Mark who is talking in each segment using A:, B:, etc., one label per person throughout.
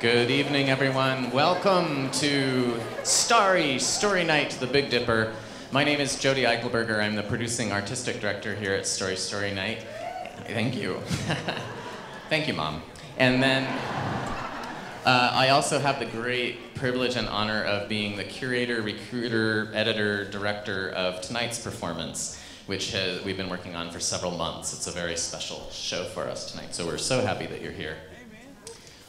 A: Good evening, everyone. Welcome to Starry Story Night, the Big Dipper. My name is Jodi Eichelberger. I'm the producing artistic director here at Story Night. Thank you. Thank you, Mom. And then I also have the great privilege and honor of being the curator, recruiter, editor, director of tonight's performance, which we've been working on for several months. It's a very special show for us tonight, so we're so happy that you're here.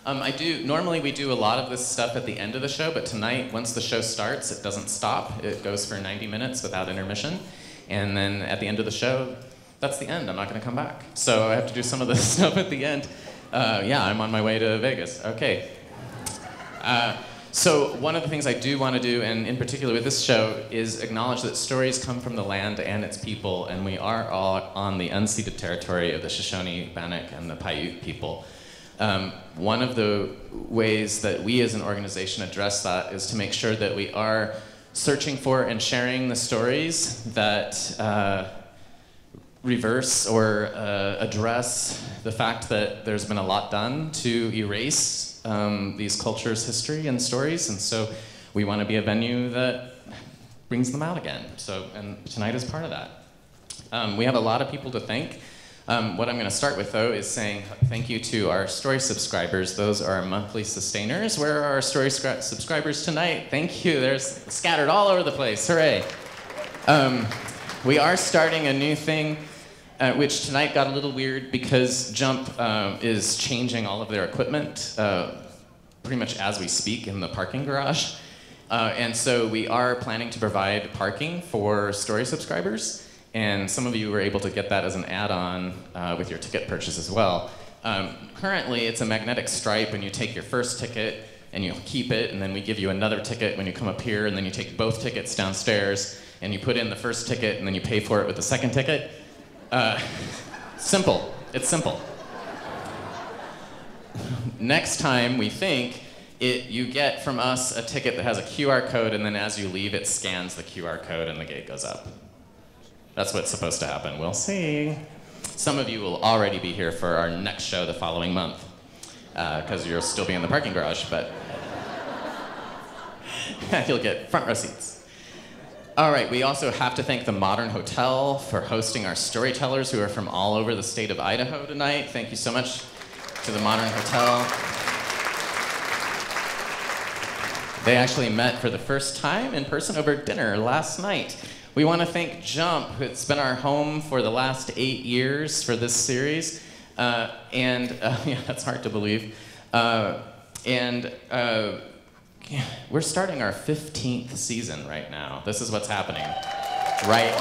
A: Normally we do a lot of this stuff at the end of the show, but tonight, once the show starts, it doesn't stop. It goes for 90 minutes without intermission. And then at the end of the show, that's the end. I'm not gonna come back. So I have to do some of this stuff at the end. Yeah, I'm on my way to Vegas. Okay. So one of the things I do want to do, and in particular with this show, is acknowledge that stories come from the land and its people, and we are all on the unceded territory of the Shoshone, Bannock, and the Paiute people. One of the ways that we as an organization address that is to make sure that we are searching for and sharing the stories that reverse or address the fact that there's been a lot done to erase these cultures' history and stories, and so we want to be a venue that brings them out again. And tonight is part of that. We have a lot of people to thank. What I'm going to start with, though, is saying thank you to our Story subscribers. Those are our monthly sustainers. Where are our Story subscribers tonight? Thank you. They're scattered all over the place. Hooray. We are starting a new thing, which tonight got a little weird because Jump is changing all of their equipment pretty much as we speak in the parking garage. And so we are planning to provide parking for Story subscribers. And some of you were able to get that as an add-on with your ticket purchase as well. Currently, it's a magnetic stripe, and you take your first ticket, and you keep it, and then we give you another ticket when you come up here, and then you take both tickets downstairs, and you put in the first ticket, and then you pay for it with the second ticket. Simple. It's simple. Next time, we think, you get from us a ticket that has a QR code, and then as you leave, it scans the QR code, and the gate goes up. That's what's supposed to happen. We'll see. Some of you will already be here for our next show the following month, because you'll still be in the parking garage, but you'll get front row seats. All right, we also have to thank the Modern Hotel for hosting our storytellers who are from all over the state of Idaho tonight. Thank you so much to the Modern Hotel. They actually met for the first time in person over dinner last night. We want to thank Jump. It's been our home for the last 8 years for this series. Yeah, that's hard to believe. We're starting our 15th season right now. This is what's happening right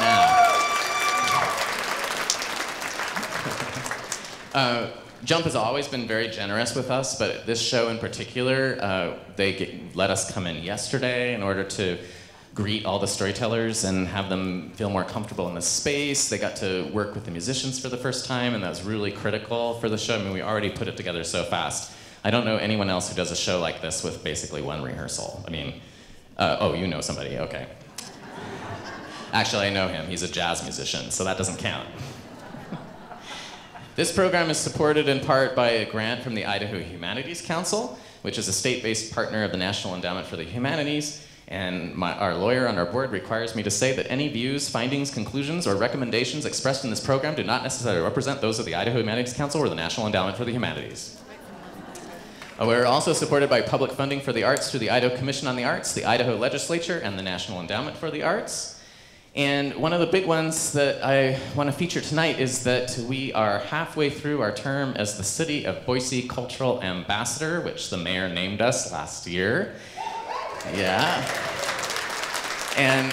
A: now. Jump has always been very generous with us, but this show in particular, they let us come in yesterday in order to greet all the storytellers and have them feel more comfortable in the space. They got to work with the musicians for the first time, and that was really critical for the show. I mean, we already put it together so fast. I don't know anyone else who does a show like this with basically one rehearsal. I mean, oh, you know somebody, okay. Actually, I know him. He's a jazz musician, so that doesn't count. This program is supported in part by a grant from the Idaho Humanities Council, which is a state-based partner of the National Endowment for the Humanities. And our lawyer on our board requires me to say that any views, findings, conclusions, or recommendations expressed in this program do not necessarily represent those of the Idaho Humanities Council or the National Endowment for the Humanities. We're also supported by public funding for the arts through the Idaho Commission on the Arts, the Idaho Legislature, and the National Endowment for the Arts. And one of the big ones that I want to feature tonight is that we are halfway through our term as the City of Boise Cultural Ambassador, which the mayor named us last year. Yeah. And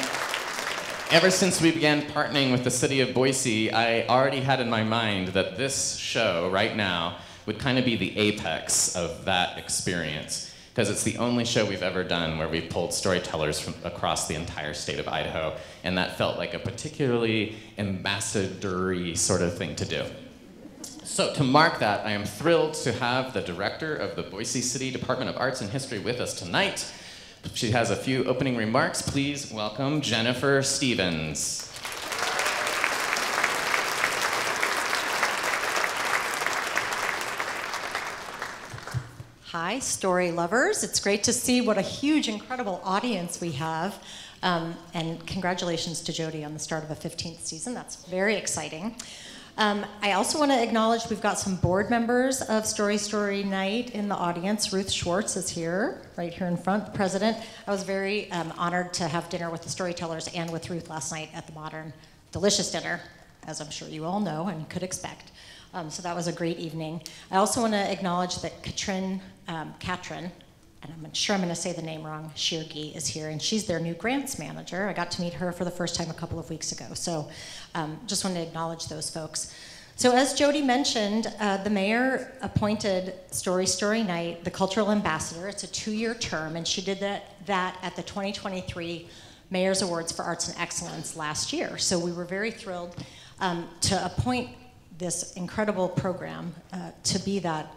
A: ever since we began partnering with the city of Boise, I already had in my mind that this show right now would kind of be the apex of that experience, because it's the only show we've ever done where we've pulled storytellers from across the entire state of Idaho, and that felt like a particularly ambassador-y sort of thing to do. So to mark that, I am thrilled to have the director of the Boise City Department of Arts and History with us tonight. She has a few opening remarks. Please welcome Jennifer Stevens.
B: Hi, story lovers. It's great to see what a huge, incredible audience we have. And congratulations to Jodi on the start of a 15th season. That's very exciting. I also want to acknowledge we've got some board members of Story Night in the audience. Ruth Schwartz is here, right here in front, the president. I was very honored to have dinner with the Storytellers and with Ruth last night at the Modern. Delicious dinner, as I'm sure you all know and could expect. So that was a great evening. I also want to acknowledge that Katrin, and I'm sure I'm going to say the name wrong, Shirgi is here, and she's their new grants manager. I got to meet her for the first time a couple of weeks ago, so just want to acknowledge those folks. So as Jodi mentioned, the mayor appointed Story Night the cultural ambassador. It's a 2-year term, and she did that at the 2023 Mayor's Awards for Arts and Excellence last year. So we were very thrilled to appoint this incredible program to be that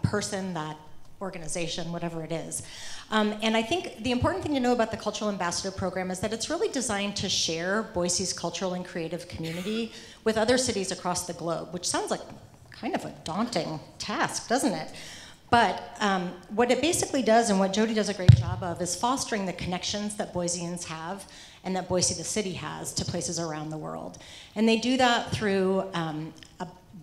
B: person, that organization, whatever it is. And I think the important thing to know about the Cultural Ambassador Program is that it's really designed to share Boise's cultural and creative community with other cities across the globe, which sounds like kind of a daunting task, doesn't it? But what it basically does, and what Jodi does a great job of, is fostering the connections that Boiseans have and that Boise, the city, has to places around the world. And they do that through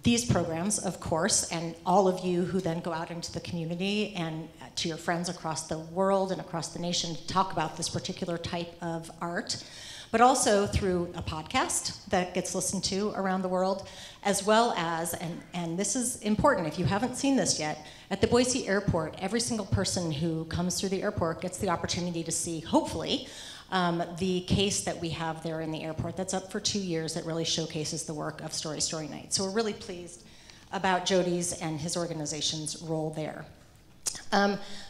B: these programs, of course, and all of you who then go out into the community and to your friends across the world and across the nation to talk about this particular type of art, but also through a podcast that gets listened to around the world, as well as, and this is important if you haven't seen this yet, at the Boise airport, every single person who comes through the airport gets the opportunity to see, hopefully, the case that we have there in the airport. That's up for 2 years. That really showcases the work of Story Night. So we're really pleased about Jodi's and his organization's role there.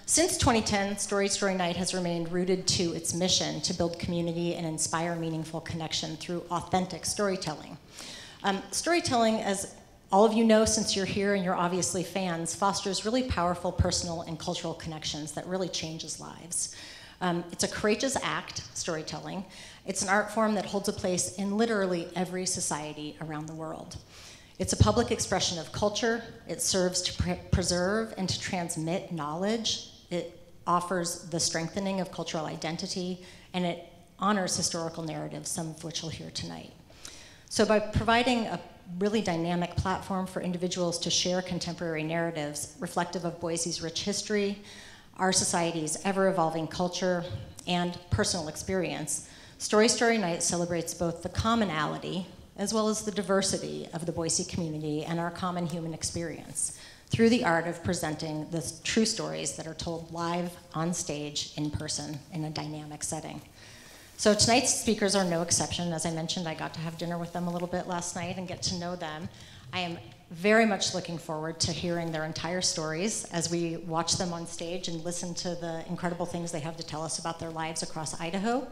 B: Since 2010, Story Night has remained rooted to its mission to build community and inspire meaningful connection through authentic storytelling. Storytelling, as all of you know since you're here and you're obviously fans, fosters really powerful personal and cultural connections that really changes lives. It's a courageous act, storytelling. It's an art form that holds a place in literally every society around the world. It's a public expression of culture. It serves to preserve and to transmit knowledge. It offers the strengthening of cultural identity, and it honors historical narratives, some of which you'll hear tonight. So by providing a really dynamic platform for individuals to share contemporary narratives reflective of Boise's rich history, our society's ever-evolving culture, and personal experience, Story Night celebrates both the commonality as well as the diversity of the Boise community and our common human experience through the art of presenting the true stories that are told live, on stage, in person, in a dynamic setting. So tonight's speakers are no exception. As I mentioned, I got to have dinner with them a little bit last night and get to know them. I am very much looking forward to hearing their entire stories as we watch them on stage and listen to the incredible things they have to tell us about their lives across Idaho.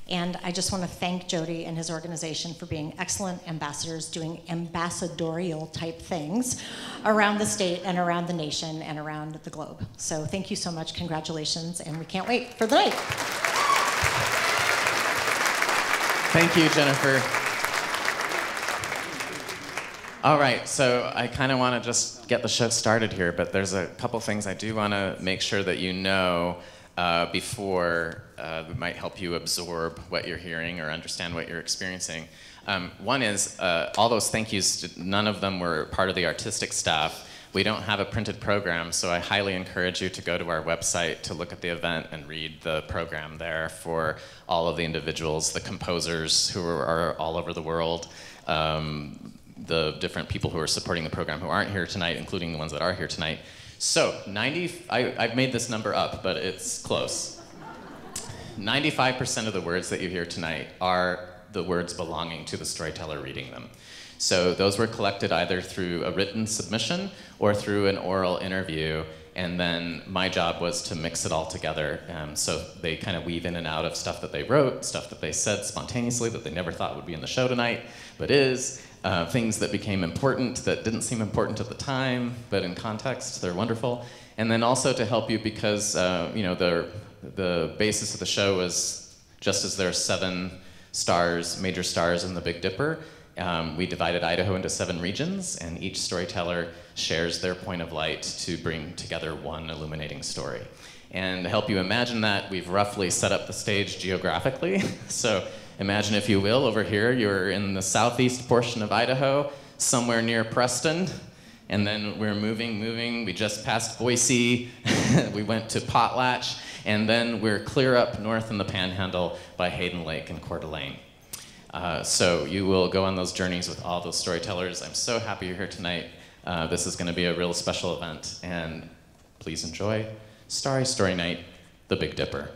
B: And I just want to thank Jodi and his organization for being excellent ambassadors, doing ambassadorial type things around the state and around the nation and around the globe. So thank you so much, congratulations, and we can't wait for the night.
A: Thank you, Jennifer. All right, so I kind of want to just get the show started here, but there's a couple things I do want to make sure that you know before it might help you absorb what you're hearing or understand what you're experiencing. One is all those thank yous, none of them were part of the artistic staff. We don't have a printed program, so I highly encourage you to go to our website to look at the event and read the program there for all of the individuals, the composers who are all over the world, the different people who are supporting the program who aren't here tonight, including the ones that are here tonight. So, I've made this number up, but it's close. 95% of the words that you hear tonight are the words belonging to the storyteller reading them. So those were collected either through a written submission or through an oral interview, and then my job was to mix it all together. So they kind of weave in and out of stuff that they wrote, stuff that they said spontaneously that they never thought would be in the show tonight, but is, things that became important that didn't seem important at the time, but in context, they're wonderful. And then also to help you because, you know, the basis of the show was just as there are 7 stars, major stars in the Big Dipper, We divided Idaho into 7 regions, and each storyteller shares their point of light to bring together one illuminating story. And to help you imagine that, we've roughly set up the stage geographically. So imagine, if you will, over here, you're in the southeast portion of Idaho, somewhere near Preston, and then we're moving. We just passed Boise, we went to Potlatch, and then we're clear up north in the Panhandle by Hayden Lake and Coeur d'Alene. So you will go on those journeys with all those storytellers. I'm so happy you're here tonight. This is going to be a real special event, and please enjoy Starry Story Night, The Big Dipper.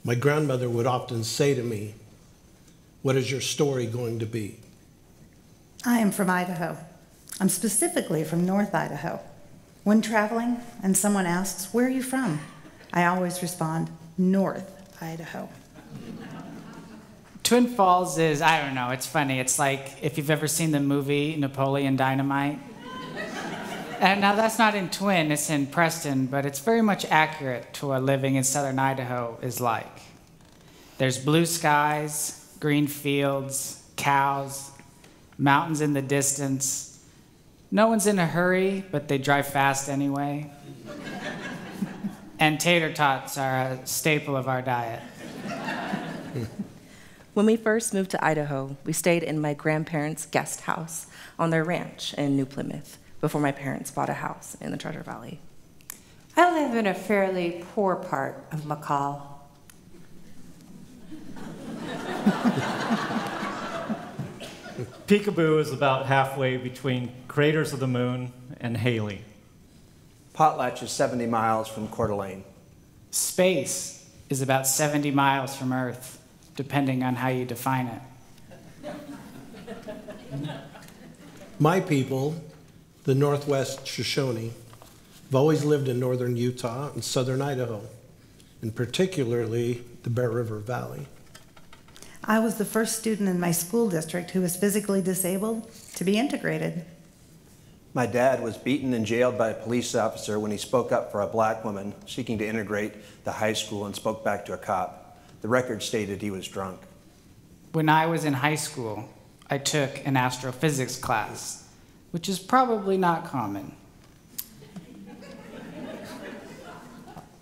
C: My grandmother would often say to me, "What is your story going to be?"
D: I am from Idaho. I'm specifically from North Idaho. When traveling and someone asks, "Where are you from?" I always respond, "North Idaho."
E: Twin Falls is, I don't know, it's funny. It's like if you've ever seen the movie Napoleon Dynamite. And now that's not in Twin, it's in Preston, but it's very much accurate to what living in southern Idaho is like. There's blue skies, green fields, cows, mountains in the distance. No one's in a hurry, but they drive fast anyway. And tater tots are a staple of our diet.
F: When we first moved to Idaho, we stayed in my grandparents' guest house on their ranch in New Plymouth before my parents bought a house in the Treasure Valley.
G: I live in a fairly poor part of McCall.
H: Picabo is about halfway between Craters of the Moon and Haley.
I: Potlatch is 70 miles from Coeur d'Alene.
E: Space is about 70 miles from Earth, depending on how you define it.
C: My people, the Northwest Shoshone, have always lived in northern Utah and southern Idaho, and particularly the Bear River Valley.
D: I was the first student in my school district who was physically disabled to be integrated.
I: My dad was beaten and jailed by a police officer when he spoke up for a black woman seeking to integrate the high school and spoke back to a cop. The record stated he was drunk.
E: When I was in high school, I took an astrophysics class, which is probably not common.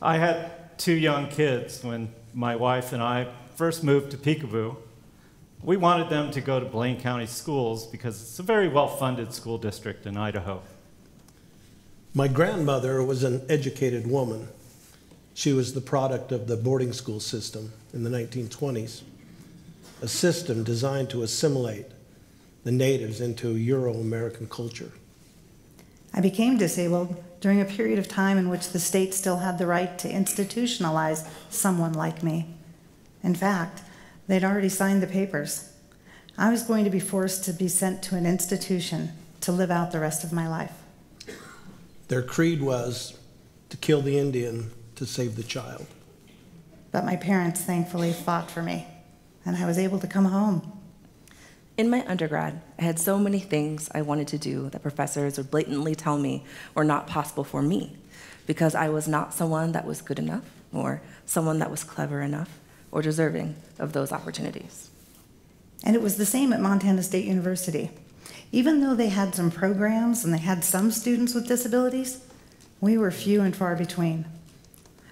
H: I had 2 young kids when my wife and I first moved to Picabo. We wanted them to go to Blaine County schools because it's a very well-funded school district in Idaho.
C: My grandmother was an educated woman. She was the product of the boarding school system in the 1920s, a system designed to assimilate the natives into Euro-American culture.
D: I became disabled during a period of time in which the state still had the right to institutionalize someone like me. In fact, they'd already signed the papers. I was going to be forced to be sent to an institution to live out the rest of my life.
C: Their creed was to kill the Indian to save the child.
D: But my parents thankfully fought for me, and I was able to come home.
F: In my undergrad, I had so many things I wanted to do that professors would blatantly tell me were not possible for me because I was not someone that was good enough or someone that was clever enough or deserving of those opportunities.
D: And it was the same at Montana State University. Even though they had some programs and they had some students with disabilities, we were few and far between.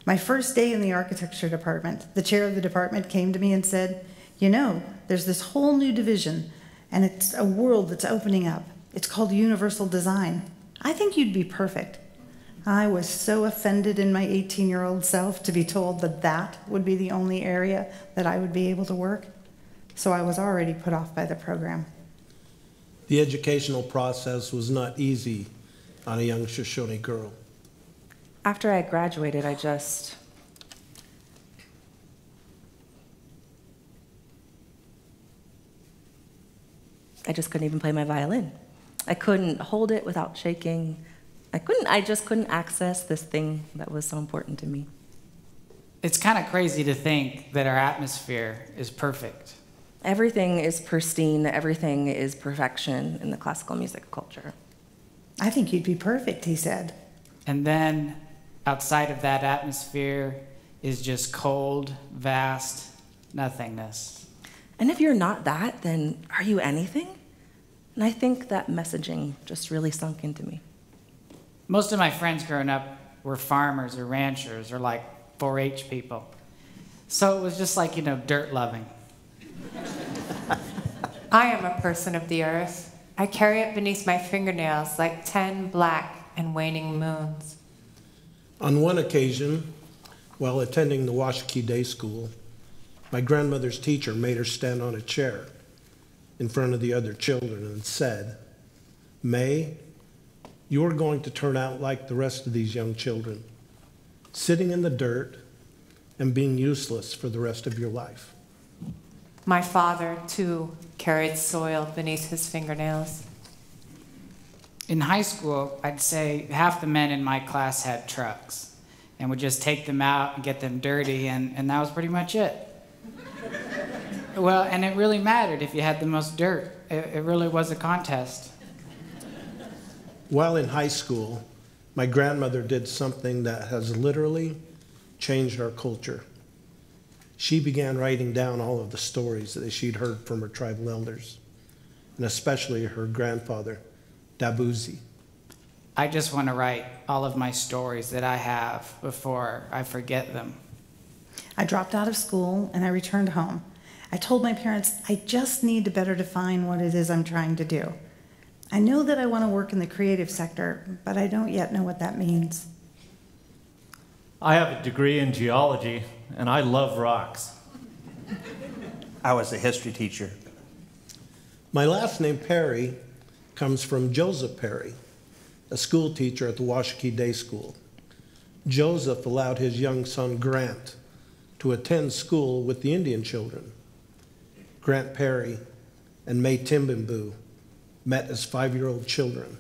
D: My first day in the architecture department, the chair of the department came to me and said, "You know, there's this whole new division, and it's a world that's opening up. It's called universal design. I think you'd be perfect." I was so offended in my 18-year-old self to be told that that would be the only area that I would be able to work. So I was already put off by the program.
C: The educational process was not easy on a young Shoshone girl.
F: After I graduated, I just couldn't even play my violin. I couldn't hold it without shaking. I just couldn't access this thing that was so important to me.
E: It's kind of crazy to think that our atmosphere is perfect.
F: Everything is pristine, everything is perfection in the classical music culture.
D: I think you'd be perfect, he said.
E: And then outside of that atmosphere is just cold, vast nothingness.
F: And if you're not that, then are you anything? And I think that messaging just really sunk into me.
E: Most of my friends growing up were farmers or ranchers or like 4-H people. So it was just like, dirt loving.
G: I am a person of the earth. I carry it beneath my fingernails like 10 black and waning moons.
C: On one occasion, while attending the Washakie Day School, my grandmother's teacher made her stand on a chair in front of the other children and said, "May, you're going to turn out like the rest of these young children, sitting in the dirt and being useless for the rest of your life."
G: My father, too, carried soil beneath his fingernails.
E: In high school, I'd say half the men in my class had trucks and would just take them out and get them dirty, and that was pretty much it. Well, and it really mattered if you had the most dirt. It really was a contest.
C: While in high school, my grandmother did something that has literally changed our culture. She began writing down all of the stories that she'd heard from her tribal elders, and especially her grandfather, Dabuzi.
E: I just want to write all of my stories that I have before I forget them.
D: I dropped out of school and I returned home. I told my parents, I just need to better define what it is I'm trying to do. I know that I want to work in the creative sector, but I don't yet know what that means.
H: I have a degree in geology, and I love rocks.
I: I was a history teacher.
C: My last name, Parry, comes from Joseph Parry, a school teacher at the Washakie Day School. Joseph allowed his young son, Grant, to attend school with the Indian children. Grant Parry and May Timbimbu met as 5-year-old children,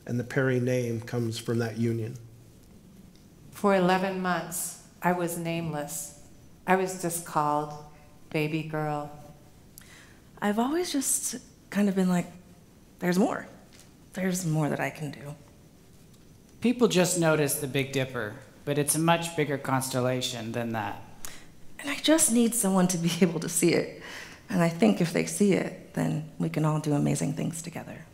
C: and the Parry name comes from that union.
G: For 11 months, I was nameless. I was just called baby girl.
F: I've always just kind of been like, there's more. There's more that I can do.
E: People just notice the Big Dipper, but it's a much bigger constellation than that.
F: And I just need someone to be able to see it. And I think if they see it, then we can all do amazing things together.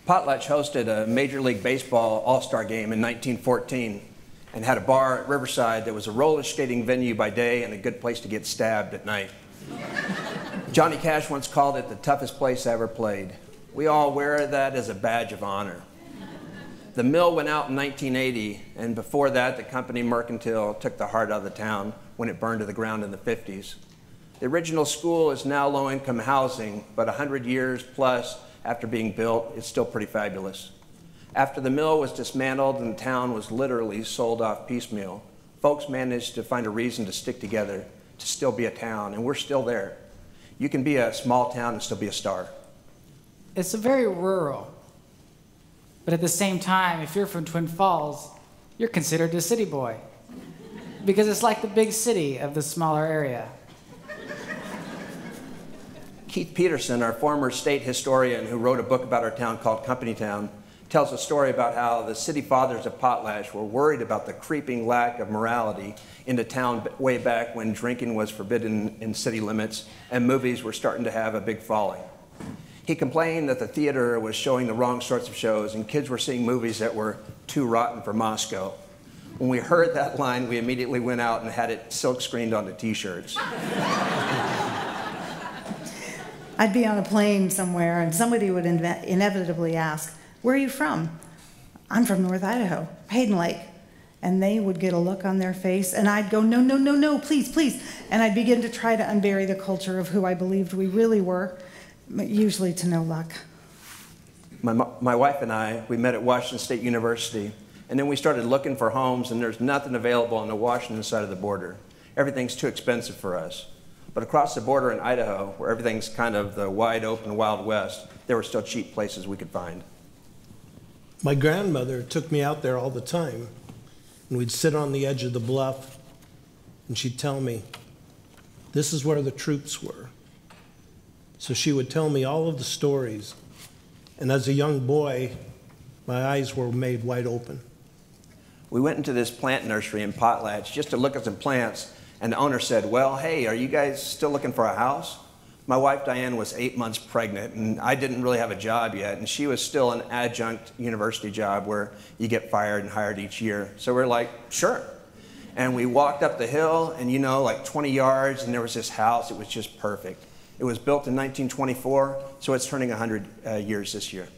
I: Potlatch hosted a Major League Baseball All-Star game in 1914 and had a bar at Riverside that was a roller skating venue by day and a good place to get stabbed at night. Johnny Cash once called it the toughest place I ever played. We all wear that as a badge of honor. The mill went out in 1980, and before that, the company Mercantile took the heart out of the town when it burned to the ground in the 50s. The original school is now low-income housing, but 100 years plus after being built, it's still pretty fabulous. After the mill was dismantled and the town was literally sold off piecemeal, folks managed to find a reason to stick together, to still be a town, and we're still there. You can be a small town and still be a star.
E: It's very rural. But at the same time, if you're from Twin Falls, you're considered a city boy. Because it's like the big city of the smaller area.
I: Keith Peterson, our former state historian who wrote a book about our town called Company Town, tells a story about how the city fathers of Potlatch were worried about the creeping lack of morality in the town way back when drinking was forbidden in city limits and movies were starting to have a big following. He complained that the theater was showing the wrong sorts of shows and kids were seeing movies that were too rotten for Moscow. When we heard that line, we immediately went out and had it silk screened onto t-shirts.
D: I'd be on a plane somewhere and somebody would inevitably ask, "Where are you from?" "I'm from North Idaho, Hayden Lake." And they would get a look on their face and I'd go, "No, no, no, no, please, please." And I'd begin to try to unbury the culture of who I believed we really were, but usually to no luck.
I: My wife and I, we met at Washington State University, and then we started looking for homes, and there's nothing available on the Washington side of the border. Everything's too expensive for us. But across the border in Idaho, where everything's kind of the wide open Wild West, there were still cheap places we could find.
C: My grandmother took me out there all the time, and we'd sit on the edge of the bluff, and she'd tell me, "This is where the troops were." So she would tell me all of the stories, and as a young boy, my eyes were made wide open.
I: We went into this plant nursery in Potlatch just to look at some plants, and the owner said, "Well, hey, are you guys still looking for a house?" My wife, Diane, was 8 months pregnant, and I didn't really have a job yet, and she was still an adjunct university job where you get fired and hired each year. So we're like, sure. And we walked up the hill, and you know, like 20 yards, and there was this house. It was just perfect. It was built in 1924, so it's turning 100 years this year.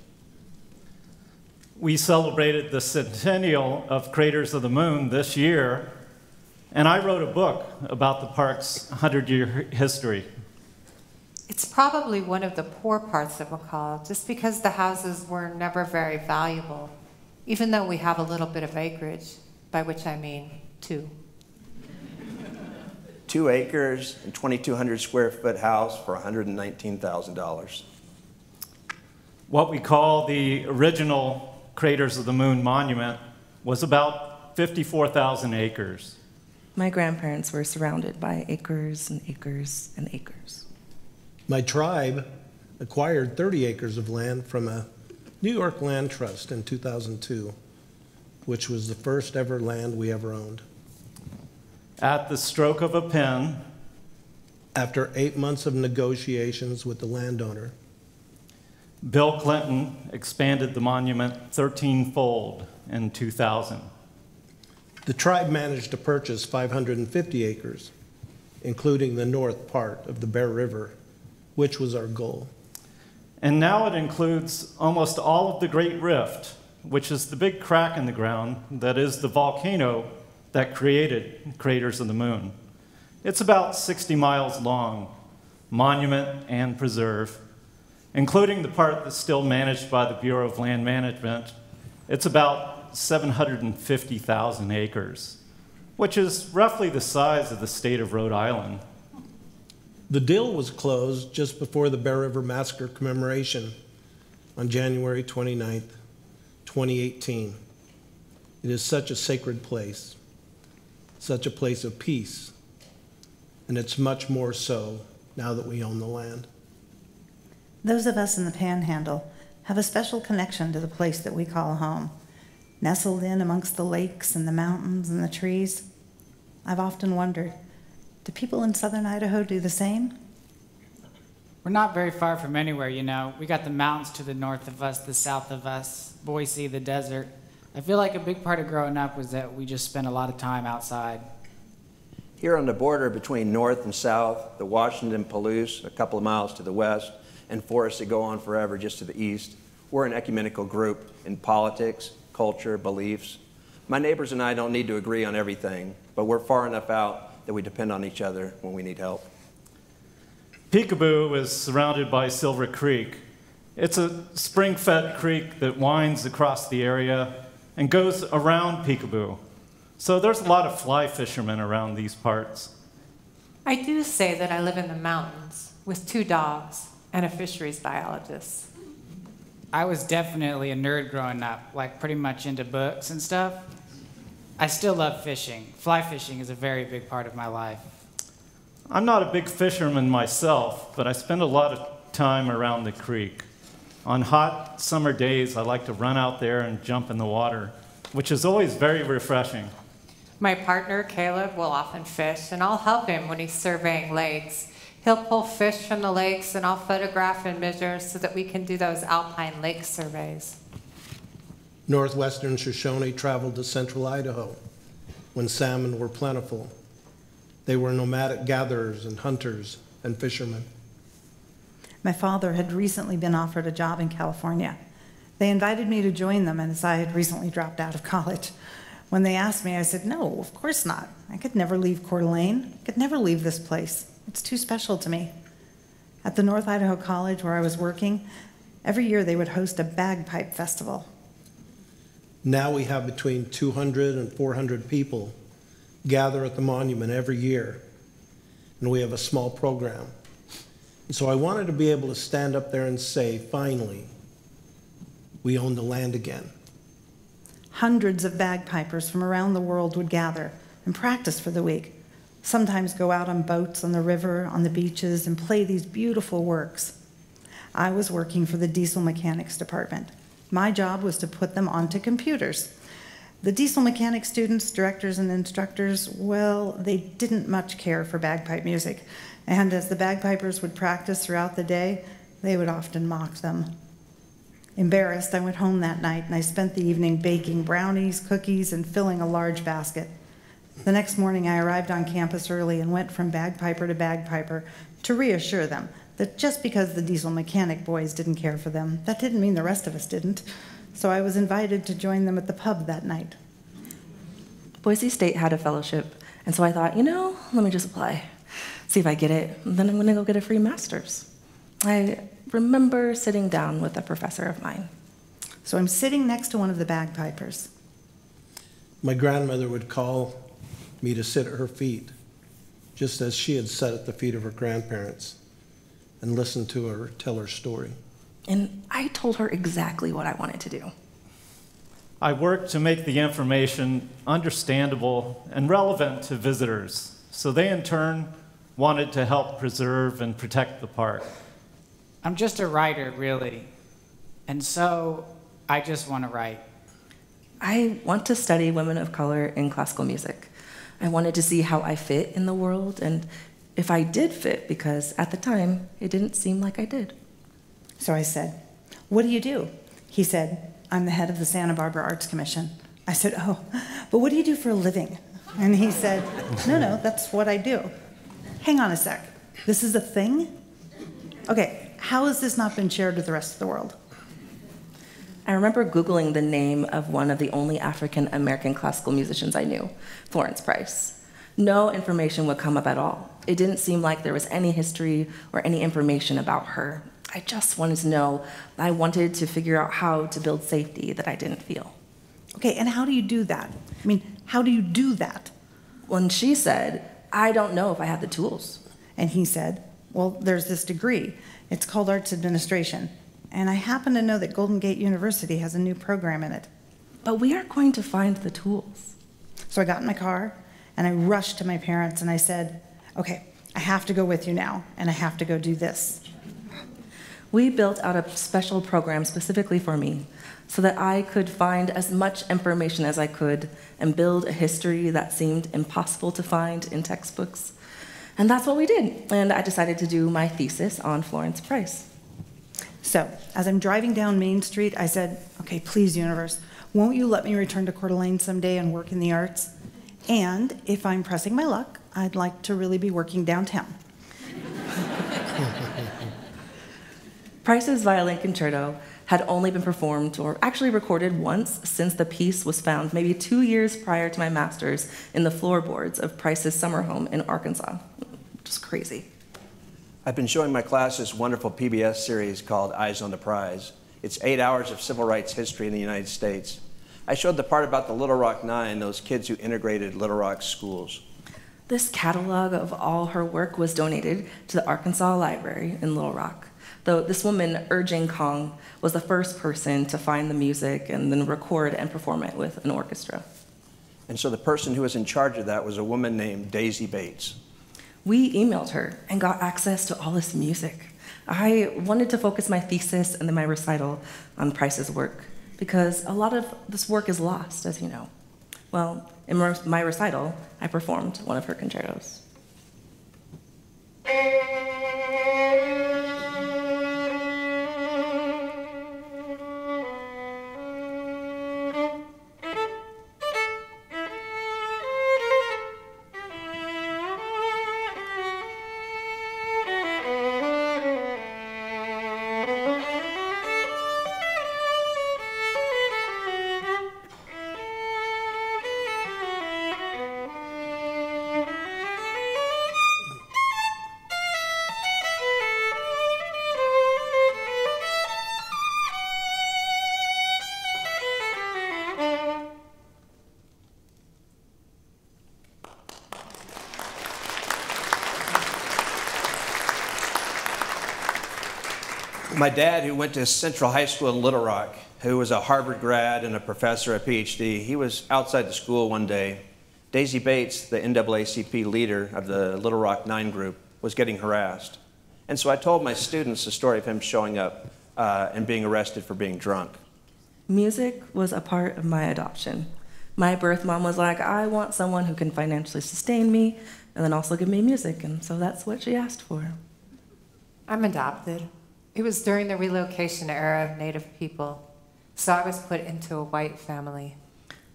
H: We celebrated the centennial of Craters of the Moon this year, and I wrote a book about the park's 100-year history.
G: It's probably one of the poor parts of McCall, just because the houses were never very valuable, even though we have a little bit of acreage, by which I mean 2.
I: 2 acres and 2,200 square foot house for $119,000.
H: What we call the original Craters of the Moon monument was about 54,000 acres.
F: My grandparents were surrounded by acres and acres and acres.
C: My tribe acquired 30 acres of land from a New York land trust in 2002, which was the first ever land we ever owned.
H: At the stroke of a pen,
C: After 8 months of negotiations with the landowner,
H: Bill Clinton expanded the monument 13-fold in 2000.
C: the tribe managed to purchase 550 acres, including the north part of the Bear River, which was our goal.
H: And now it includes almost all of the Great Rift, which is the big crack in the ground that is the volcano that created Craters of the Moon. It's about 60 miles long, monument and preserve, including the part that's still managed by the Bureau of Land Management. It's about 750,000 acres, which is roughly the size of the state of Rhode Island.
C: The deal was closed just before the Bear River Massacre commemoration on January 29th, 2018. It is such a sacred place, such a place of peace, and it's much more so now that we own the land.
D: Those of us in the Panhandle have a special connection to the place that we call home. Nestled in amongst the lakes and the mountains and the trees, I've often wondered, do people in southern Idaho do the same?
E: We're not very far from anywhere, you know. We got the mountains to the north of us, the south of us, Boise, the desert. I feel like a big part of growing up was that we just spent a lot of time outside.
I: Here on the border between north and south, the Washington Palouse, a couple of miles to the west, and forests that go on forever just to the east, we're an ecumenical group in politics, culture, beliefs. My neighbors and I don't need to agree on everything, but we're far enough out that we depend on each other when we need help.
H: Picabo is surrounded by Silver Creek. It's a spring-fed creek that winds across the area and goes around Picabo. So there's a lot of fly fishermen around these parts.
G: I do say that I live in the mountains with 2 dogs and a fisheries biologist.
E: I was definitely a nerd growing up, like pretty much into books and stuff. I still love fishing. Fly fishing is a very big part of my life.
H: I'm not a big fisherman myself, but I spend a lot of time around the creek. On hot summer days, I like to run out there and jump in the water, which is always very refreshing.
G: My partner, Caleb, will often fish, and I'll help him when he's surveying lakes. He'll pull fish from the lakes, and I'll photograph and measure so that we can do those alpine lake surveys.
C: Northwestern Shoshone traveled to central Idaho when salmon were plentiful. They were nomadic gatherers and hunters and fishermen.
D: My father had recently been offered a job in California. They invited me to join them, as I had recently dropped out of college. When they asked me, I said, no, of course not. I could never leave Coeur d'Alene. I could never leave this place. It's too special to me. At the North Idaho College where I was working, every year they would host a bagpipe festival.
C: Now we have between 200 and 400 people gather at the monument every year, and we have a small program. And so I wanted to be able to stand up there and say, finally, we own the land again.
D: Hundreds of bagpipers from around the world would gather and practice for the week, sometimes go out on boats on the river, on the beaches, and play these beautiful works. I was working for the diesel mechanics department. My job was to put them onto computers. The diesel mechanics students, directors, and instructors, well, they didn't much care for bagpipe music. And as the bagpipers would practice throughout the day, they would often mock them. Embarrassed, I went home that night and I spent the evening baking brownies, cookies, and filling a large basket. The next morning, I arrived on campus early and went from bagpiper to bagpiper to reassure them that just because the diesel mechanic boys didn't care for them, that didn't mean the rest of us didn't. So I was invited to join them at the pub that night.
F: Boise State had a fellowship, and so I thought, you know, let me just apply, see if I get it, and then I'm gonna go get a free master's. I remember sitting down with a professor of mine.
D: So I'm sitting next to one of the bagpipers.
C: My grandmother would call me to sit at her feet, just as she had sat at the feet of her grandparents, and listen to her tell her story.
F: And I told her exactly what I wanted to do.
H: I worked to make the information understandable and relevant to visitors, so they in turn wanted to help preserve and protect the park.
E: I'm just a writer, really. And so I just want to write.
F: I want to study women of color in classical music. I wanted to see how I fit in the world and if I did fit, because at the time, it didn't seem like I did.
D: So I said, what do you do? He said, I'm the head of the Santa Barbara Arts Commission. I said, oh, but what do you do for a living? And he said, no, that's what I do. Hang on a sec. This is a thing? Okay, how has this not been shared with the rest of the world?
F: I remember Googling the name of one of the only African-American classical musicians I knew, Florence Price. No information would come up at all. It didn't seem like there was any history or any information about her. I just wanted to know. I wanted to figure out how to build safety that I didn't feel.
D: Okay, and how do you do that? I mean, how do you do that?
F: When she said, I don't know if I have the tools.
D: And he said, well, there's this degree. It's called Arts Administration. And I happen to know that Golden Gate University has a new program in it.
F: But we are going to find the tools.
D: So I got in my car, and I rushed to my parents, and I said, okay, I have to go with you now, and I have to go do this.
F: We built out a special program specifically for me so that I could find as much information as I could and build a history that seemed impossible to find in textbooks. And that's what we did. And I decided to do my thesis on Florence Price.
D: So, as I'm driving down Main Street, I said, okay, please, universe, won't you let me return to Coeur d'Alene someday and work in the arts? And if I'm pressing my luck, I'd like to really be working downtown.
F: Price's violin concerto had only been performed or actually recorded once since the piece was found maybe 2 years prior to my master's in the floorboards of Price's summer home in Arkansas. Just crazy.
I: I've been showing my class this wonderful PBS series called Eyes on the Prize. It's 8 hours of civil rights history in the United States. I showed the part about the Little Rock Nine, those kids who integrated Little Rock schools.
F: This catalog of all her work was donated to the Arkansas Library in Little Rock. Though this woman, Jing Kong, was the first person to find the music and then record and perform it with an orchestra.
I: And so the person who was in charge of that was a woman named Daisy Bates.
F: We emailed her and got access to all this music. I wanted to focus my thesis and then my recital on Price's work because a lot of this work is lost, as you know. Well, in my recital, I performed one of her concertos.
I: My dad, who went to Central High School in Little Rock, who was a Harvard grad and a professor, a PhD, he was outside the school one day. Daisy Bates, the NAACP leader of the Little Rock Nine group, was getting harassed. And so I told my students the story of him showing up and being arrested for being drunk.
F: Music was a part of my adoption. My birth mom was like, I want someone who can financially sustain me and then also give me music, and so that's what she asked for.
G: I'm adopted. It was during the relocation era of Native people, so I was put into a white family.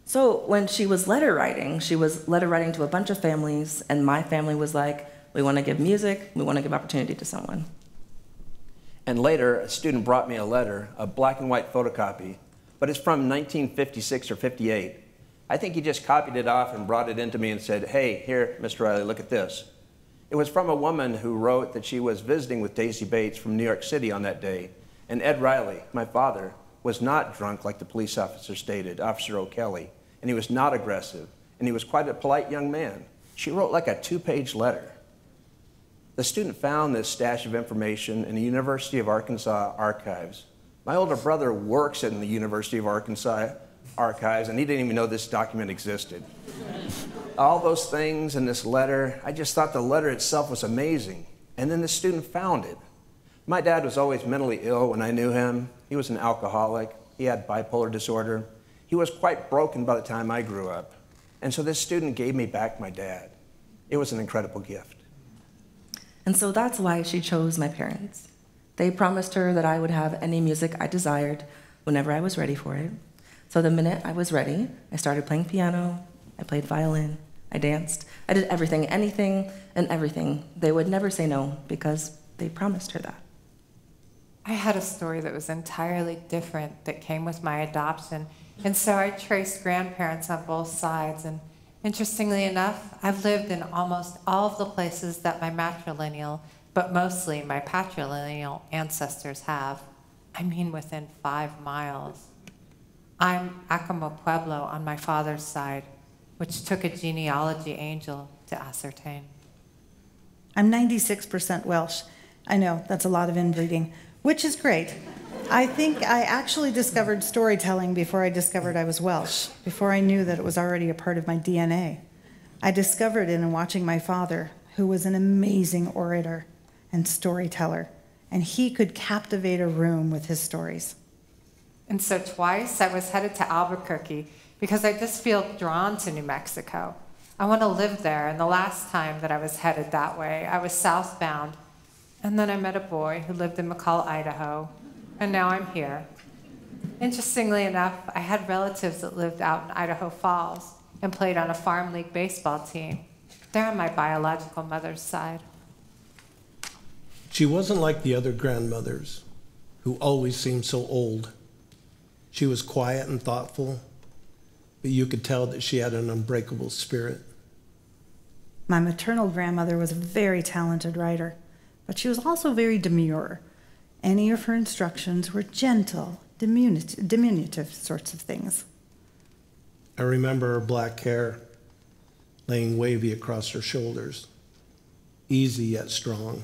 F: So when she was letter writing to a bunch of families, and my family was like, we want to give music, we want to give opportunity to someone.
I: And later, a student brought me a letter, a black and white photocopy, but it's from 1956 or 58. I think he just copied it off and brought it into me and said, hey, here, Mr. Reilly, look at this. It was from a woman who wrote that she was visiting with Daisy Bates from New York City on that day, and Ed Reilly, my father, was not drunk like the police officer stated, Officer O'Kelly, and he was not aggressive, and he was quite a polite young man. She wrote like a 2-page letter. The student found this stash of information in the University of Arkansas archives. My older brother works in the University of Arkansas archives, and he didn't even know this document existed. All those things in this letter, I just thought the letter itself was amazing. And then the student found it. My dad was always mentally ill when I knew him. He was an alcoholic. He had bipolar disorder. He was quite broken by the time I grew up. And so this student gave me back my dad. It was an incredible gift.
F: And so that's why she chose my parents. They promised her that I would have any music I desired whenever I was ready for it. So the minute I was ready, I started playing piano, I played violin, I danced, I did everything, anything and everything. They would never say no because they promised her that.
G: I had a story that was entirely different that came with my adoption, and so I traced grandparents on both sides, and interestingly enough, I've lived in almost all of the places that my matrilineal, but mostly my patrilineal ancestors have. I mean within 5 miles. I'm Acoma Pueblo on my father's side, which took a genealogy angel to ascertain.
D: I'm 96% Welsh. I know, that's a lot of inbreeding, which is great. I think I actually discovered storytelling before I discovered I was Welsh, before I knew that it was already a part of my DNA. I discovered it in watching my father, who was an amazing orator and storyteller, and he could captivate a room with his stories.
G: And so twice I was headed to Albuquerque because I just feel drawn to New Mexico. I want to live there. And the last time that I was headed that way, I was southbound. And then I met a boy who lived in McCall, Idaho. And now I'm here. Interestingly enough, I had relatives that lived out in Idaho Falls and played on a farm league baseball team. They're on my biological mother's side.
C: She wasn't like the other grandmothers, who always seemed so old. She was quiet and thoughtful, but you could tell that she had an unbreakable spirit.
D: My maternal grandmother was a very talented writer, but she was also very demure. Any of her instructions were gentle, diminutive sorts of things.
C: I remember her black hair laying wavy across her shoulders, easy yet strong,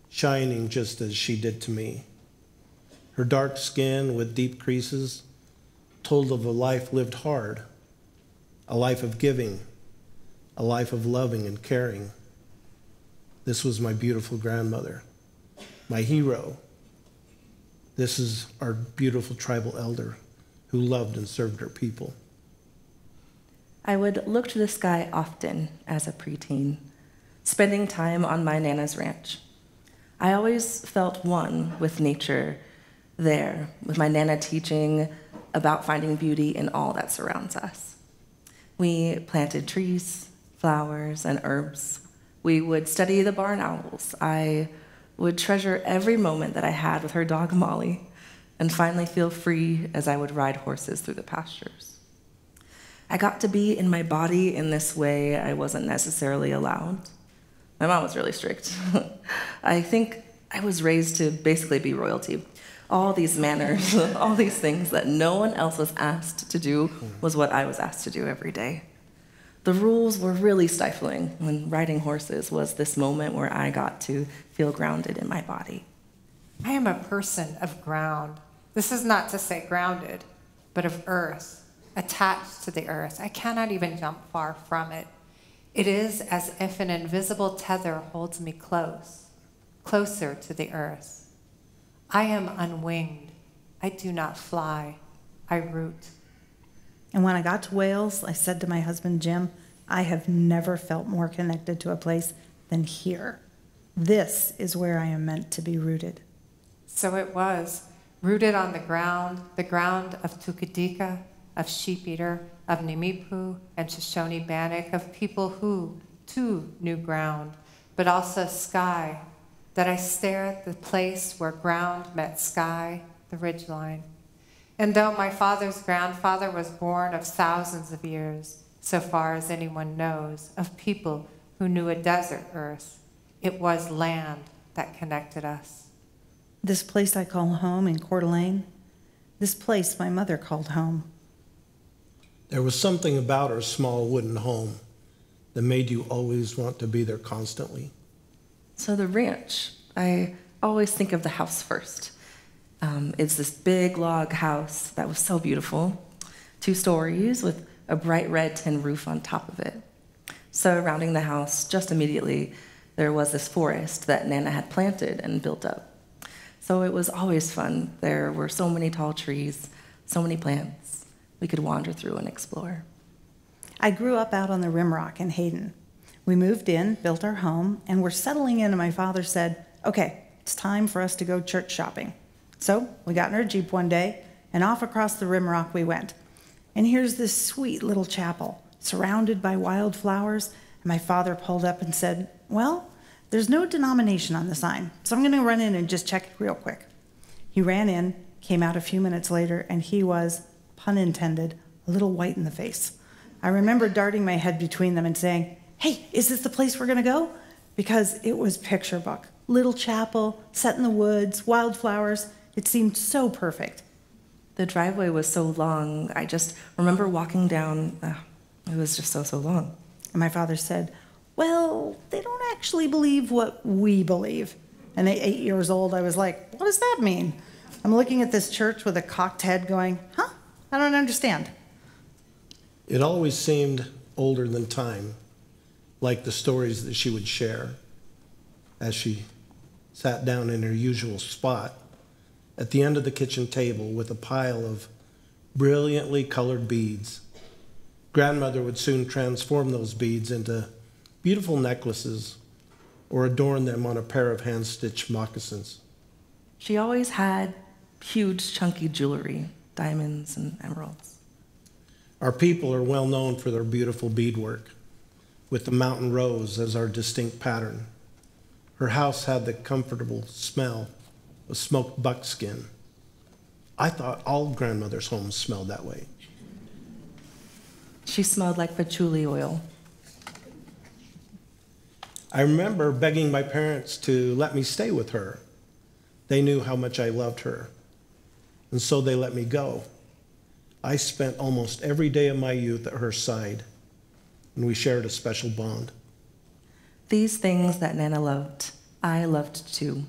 C: shining just as she did to me. Her dark skin with deep creases told of a life lived hard, a life of giving, a life of loving and caring. This was my beautiful grandmother, my hero. This is our beautiful tribal elder who loved and served her people.
F: I would look to the sky often as a preteen, spending time on my Nana's ranch. I always felt one with nature there, with my Nana teaching about finding beauty in all that surrounds us. We planted trees, flowers, and herbs. We would study the barn owls. I would treasure every moment that I had with her dog Molly, and finally feel free as I would ride horses through the pastures. I got to be in my body in this way I wasn't necessarily allowed. My mom was really strict. I think I was raised to basically be royalty. All these manners, all these things that no one else was asked to do was what I was asked to do every day. The rules were really stifling when riding horses was this moment where I got to feel grounded in my body.
G: I am a person of ground. This is not to say grounded, but of earth, attached to the earth. I cannot even jump far from it. It is as if an invisible tether holds me closer to the earth. I am unwinged. I do not fly. I root.
D: And when I got to Wales, I said to my husband, Jim, I have never felt more connected to a place than here. This is where I am meant to be rooted.
G: So it was, rooted on the ground of Tukadika, of Sheep Eater, of Nimipu and Shoshone Bannock, of people who, too, knew ground, but also sky, that I stare at the place where ground met sky, the ridgeline. And though my father's grandfather was born of thousands of years, so far as anyone knows, of people who knew a desert earth, it was land that connected us.
D: This place I call home in Coeur d'Alene, this place my mother called home.
C: There was something about our small wooden home that made you always want to be there constantly.
F: So the ranch, I always think of the house first. It's this big log house that was so beautiful, 2 stories with a bright red tin roof on top of it. Surrounding the house, just immediately, there was this forest that Nana had planted and built up. So it was always fun. There were so many tall trees, so many plants we could wander through and explore.
D: I grew up out on the Rimrock in Hayden. We moved in, built our home, and were settling in, and my father said, okay, it's time for us to go church shopping. So we got in our Jeep one day, and off across the Rimrock we went. And here's this sweet little chapel, surrounded by wildflowers, and my father pulled up and said, well, there's no denomination on the sign, so I'm gonna run in and just check it real quick. He ran in, came out a few minutes later, and he was, pun intended, a little white in the face. I remember darting my head between them and saying, hey, is this the place we're gonna go? Because it was picture book. Little chapel, set in the woods, wildflowers. It seemed so perfect.
F: The driveway was so long, I just remember walking down, it was just so long.
D: And my father said, well, they don't actually believe what we believe. And at 8 years old, I was like, what does that mean? I'm looking at this church with a cocked head going, huh? I don't understand.
C: It always seemed older than time, like the stories that she would share as she sat down in her usual spot at the end of the kitchen table with a pile of brilliantly colored beads. Grandmother would soon transform those beads into beautiful necklaces or adorn them on a pair of hand-stitched moccasins.
F: She always had huge, chunky jewelry, diamonds and emeralds.
C: Our people are well known for their beautiful beadwork, with the mountain rose as our distinct pattern. Her house had the comfortable smell of smoked buckskin. I thought all grandmothers' homes smelled that way.
F: She smelled like patchouli oil.
C: I remember begging my parents to let me stay with her. They knew how much I loved her, and so they let me go. I spent almost every day of my youth at her side, and we shared a special bond.
F: These things that Nana loved, I loved too.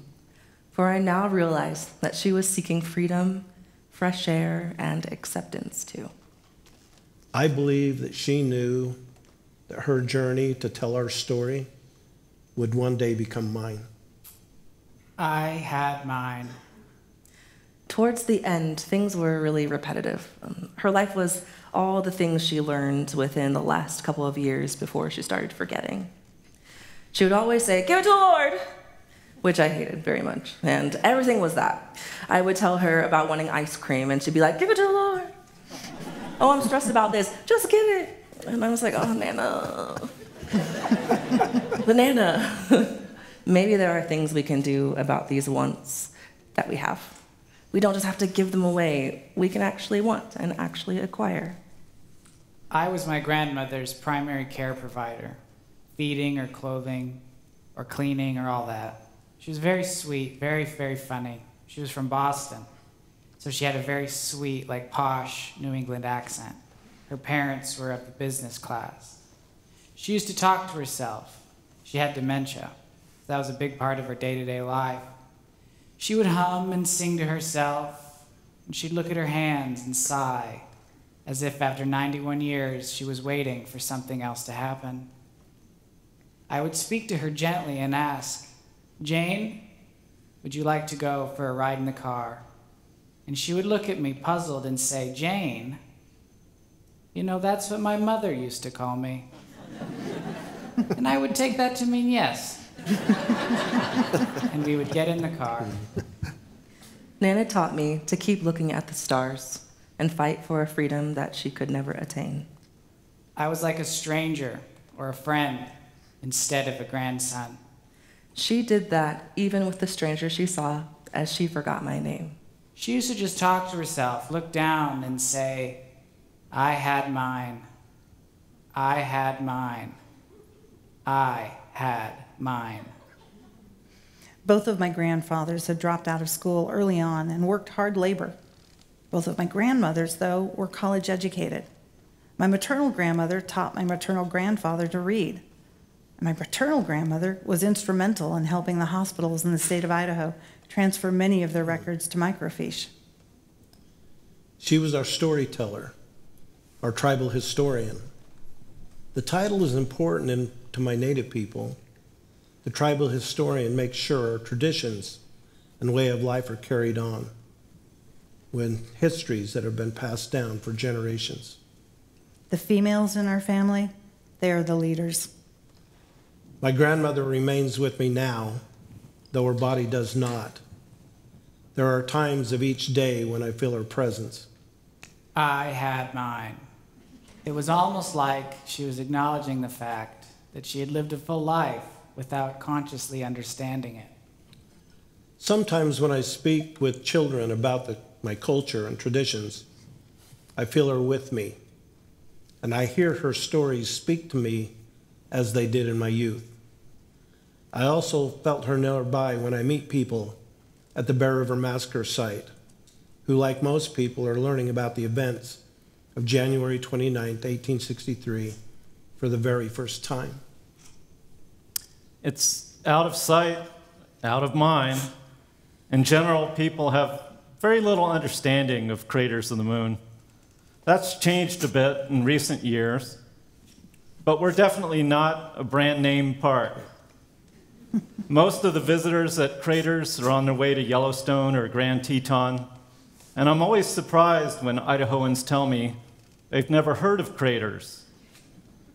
F: For I now realize that she was seeking freedom, fresh air, and acceptance too.
C: I believe that she knew that her journey to tell our story would one day become mine.
E: I had mine.
F: Towards the end, things were really repetitive. Her life was all the things she learned within the last couple of years before she started forgetting. She would always say, "Give it to the Lord," which I hated very much, and everything was that. I would tell her about wanting ice cream, and she'd be like, "Give it to the Lord." "Oh, I'm stressed about this. Just get it." And I was like, "Oh, Nana." But Nana, maybe there are things we can do about these wants that we have. We don't just have to give them away. We can actually want and actually acquire.
E: I was my grandmother's primary care provider, feeding or clothing or cleaning or all that. She was very sweet, very, very funny. She was from Boston, so she had a very sweet, like posh New England accent. Her parents were of the business class. She used to talk to herself. She had dementia. That was a big part of her day-to-day life. She would hum and sing to herself, and she'd look at her hands and sigh, as if after 91 years she was waiting for something else to happen. I would speak to her gently and ask, "Jane, would you like to go for a ride in the car?" And she would look at me puzzled and say, "Jane, you know, that's what my mother used to call me." And I would take that to mean yes. And we would get in the car.
F: Nana taught me to keep looking at the stars and fight for a freedom that she could never attain.
E: I was like a stranger or a friend instead of a grandson.
F: She did that even with the stranger she saw as she forgot my name.
E: She used to just talk to herself, look down and say, "I had mine. I had mine. I had mine."
D: Both of my grandfathers had dropped out of school early on and worked hard labor. Both of my grandmothers, though, were college educated. My maternal grandmother taught my maternal grandfather to read. And my paternal grandmother was instrumental in helping the hospitals in the state of Idaho transfer many of their records to microfiche.
C: She was our storyteller, our tribal historian. The title is important to my native people. The tribal historian makes sure our traditions and way of life are carried on with histories that have been passed down for generations.
D: The females in our family, they are the leaders.
C: My grandmother remains with me now, though her body does not. There are times of each day when I feel her presence.
E: I had mine. It was almost like she was acknowledging the fact that she had lived a full life without consciously understanding it.
C: Sometimes when I speak with children about my culture and traditions, I feel her with me, and I hear her stories speak to me as they did in my youth. I also felt her nearby when I meet people at the Bear River Massacre site, who, like most people, are learning about the events of January 29th, 1863, for the very first time.
H: It's out of sight, out of mind. In general, people have very little understanding of craters of the moon. That's changed a bit in recent years, but we're definitely not a brand name park. Most of the visitors at craters are on their way to Yellowstone or Grand Teton, and I'm always surprised when Idahoans tell me they've never heard of craters,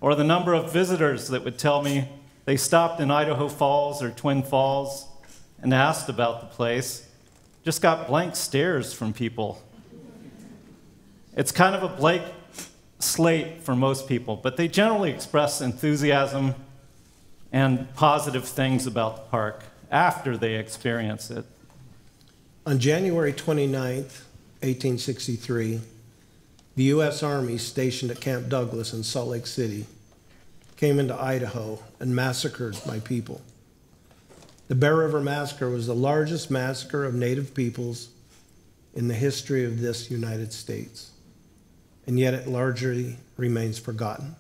H: or the number of visitors that would tell me they stopped in Idaho Falls or Twin Falls and asked about the place, just got blank stares from people. It's kind of a blank slate for most people, but they generally express enthusiasm and positive things about the park after they experience it.
C: On January 29th, 1863, the U.S. Army stationed at Camp Douglas in Salt Lake City came into Idaho and massacred my people. The Bear River Massacre was the largest massacre of Native peoples in the history of this United States, and yet it largely remains forgotten.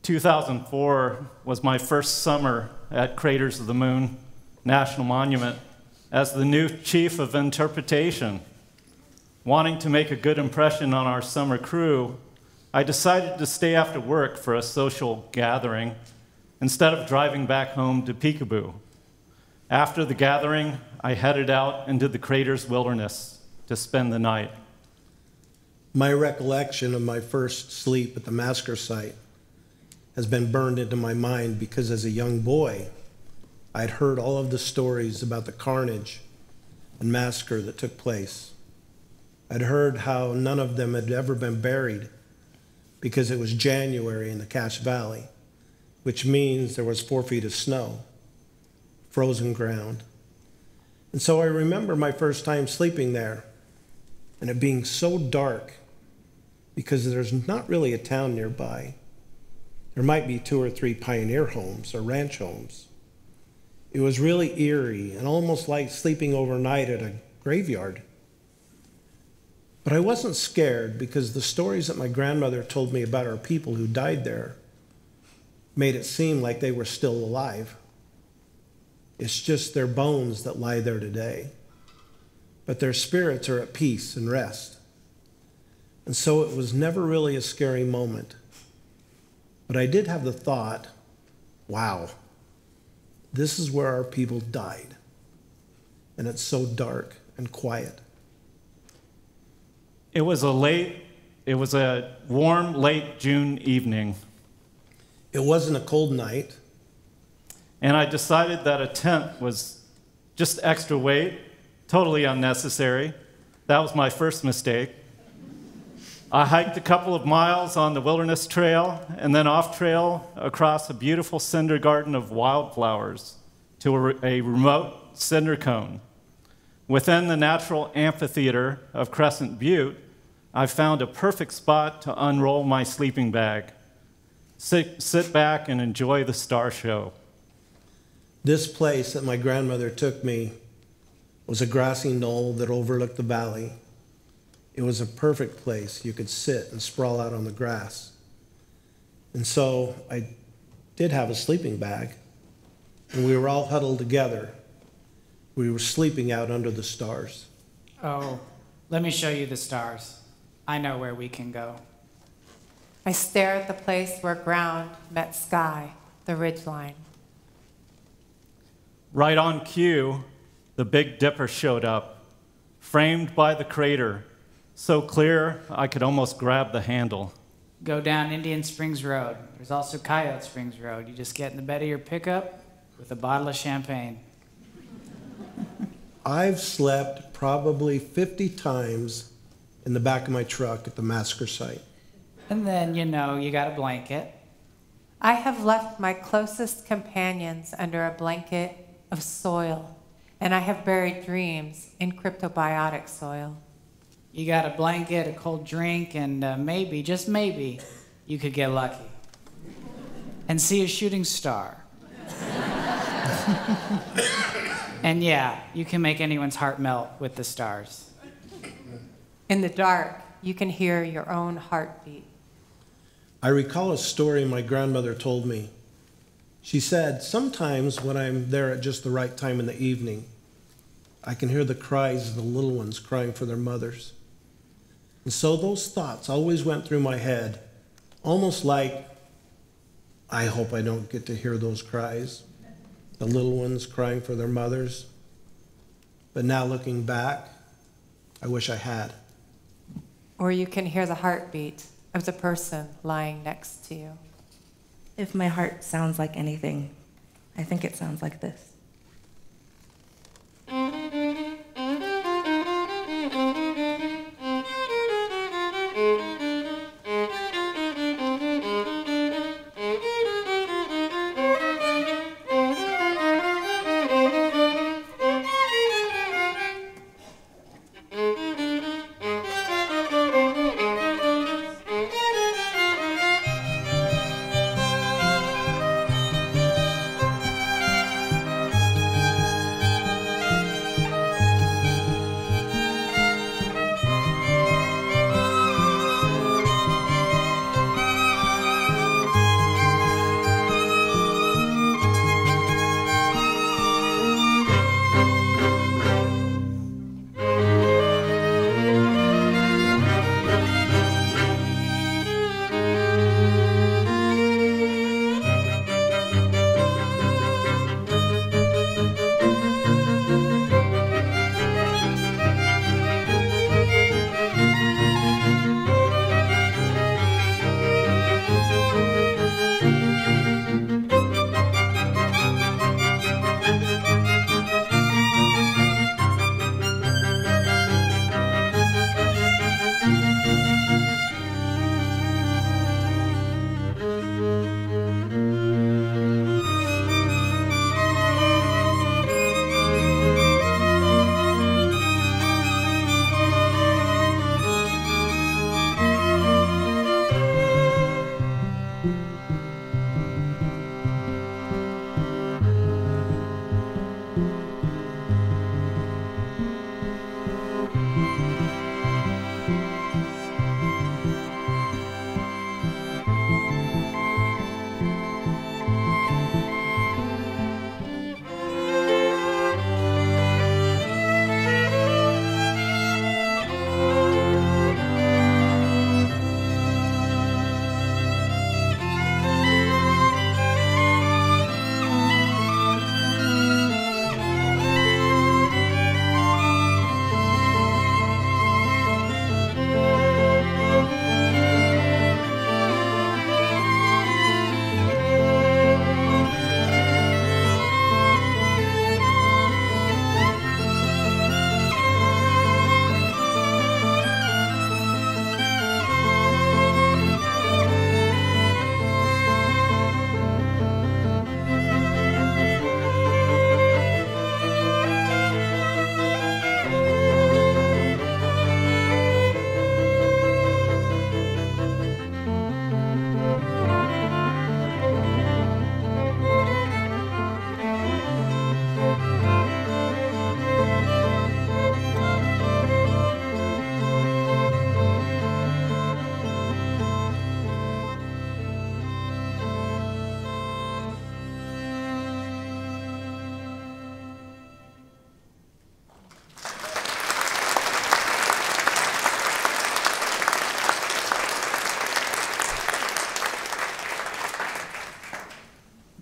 H: 2004 was my first summer at Craters of the Moon National Monument as the new chief of interpretation. Wanting to make a good impression on our summer crew, I decided to stay after work for a social gathering instead of driving back home to Picabo. After the gathering, I headed out into the Craters wilderness to spend the night.
C: My recollection of my first sleep at the massacre site has been burned into my mind because as a young boy, I'd heard all of the stories about the carnage and massacre that took place. I'd heard how none of them had ever been buried because it was January in the Cache Valley, which means there was 4 feet of snow, frozen ground. And so I remember my first time sleeping there and it being so dark because there's not really a town nearby. There might be 2 or 3 pioneer homes or ranch homes. It was really eerie and almost like sleeping overnight at a graveyard. But I wasn't scared because the stories that my grandmother told me about our people who died there made it seem like they were still alive. It's just their bones that lie there today. But their spirits are at peace and rest. And so it was never really a scary moment. But I did have the thought, wow, this is where our people died. And it's so dark and quiet.
H: It was a warm, late June evening.
C: It wasn't a cold night.
H: And I decided that a tent was just extra weight, totally unnecessary. That was my first mistake. I hiked a couple of miles on the wilderness trail and then off trail across a beautiful cinder garden of wildflowers to a remote cinder cone. Within the natural amphitheater of Crescent Butte, I found a perfect spot to unroll my sleeping bag, sit back and enjoy the star show.
C: This place that my grandmother took me was a grassy knoll that overlooked the valley. It was a perfect place. You could sit and sprawl out on the grass. And so I did have a sleeping bag, and we were all huddled together. We were sleeping out under the stars.
E: Oh, let me show you the stars. I know where we can go.
G: I stare at the place where ground met sky, the ridgeline.
H: Right on cue, the Big Dipper showed up, framed by the crater, so clear I could almost grab the handle.
E: Go down Indian Springs Road. There's also Coyote Springs Road. You just get in the bed of your pickup with a bottle of champagne.
C: I've slept probably 50 times in the back of my truck at the massacre site.
E: And then, you got a blanket.
G: I have left my closest companions under a blanket of soil, and I have buried dreams in cryptobiotic soil.
E: You got a blanket, a cold drink, and maybe, just maybe, you could get lucky and see a shooting star. And yeah, you can make anyone's heart melt with the stars.
G: In the dark, you can hear your own heartbeat.
C: I recall a story my grandmother told me. She said, sometimes when I'm there at just the right time in the evening, I can hear the cries of the little ones crying for their mothers. And so those thoughts always went through my head, almost like, I hope I don't get to hear those cries, the little ones crying for their mothers. But now looking back, I wish I had.
G: or you can hear the heartbeat of the person lying next to you.
F: If my heart sounds like anything, I think it sounds like this.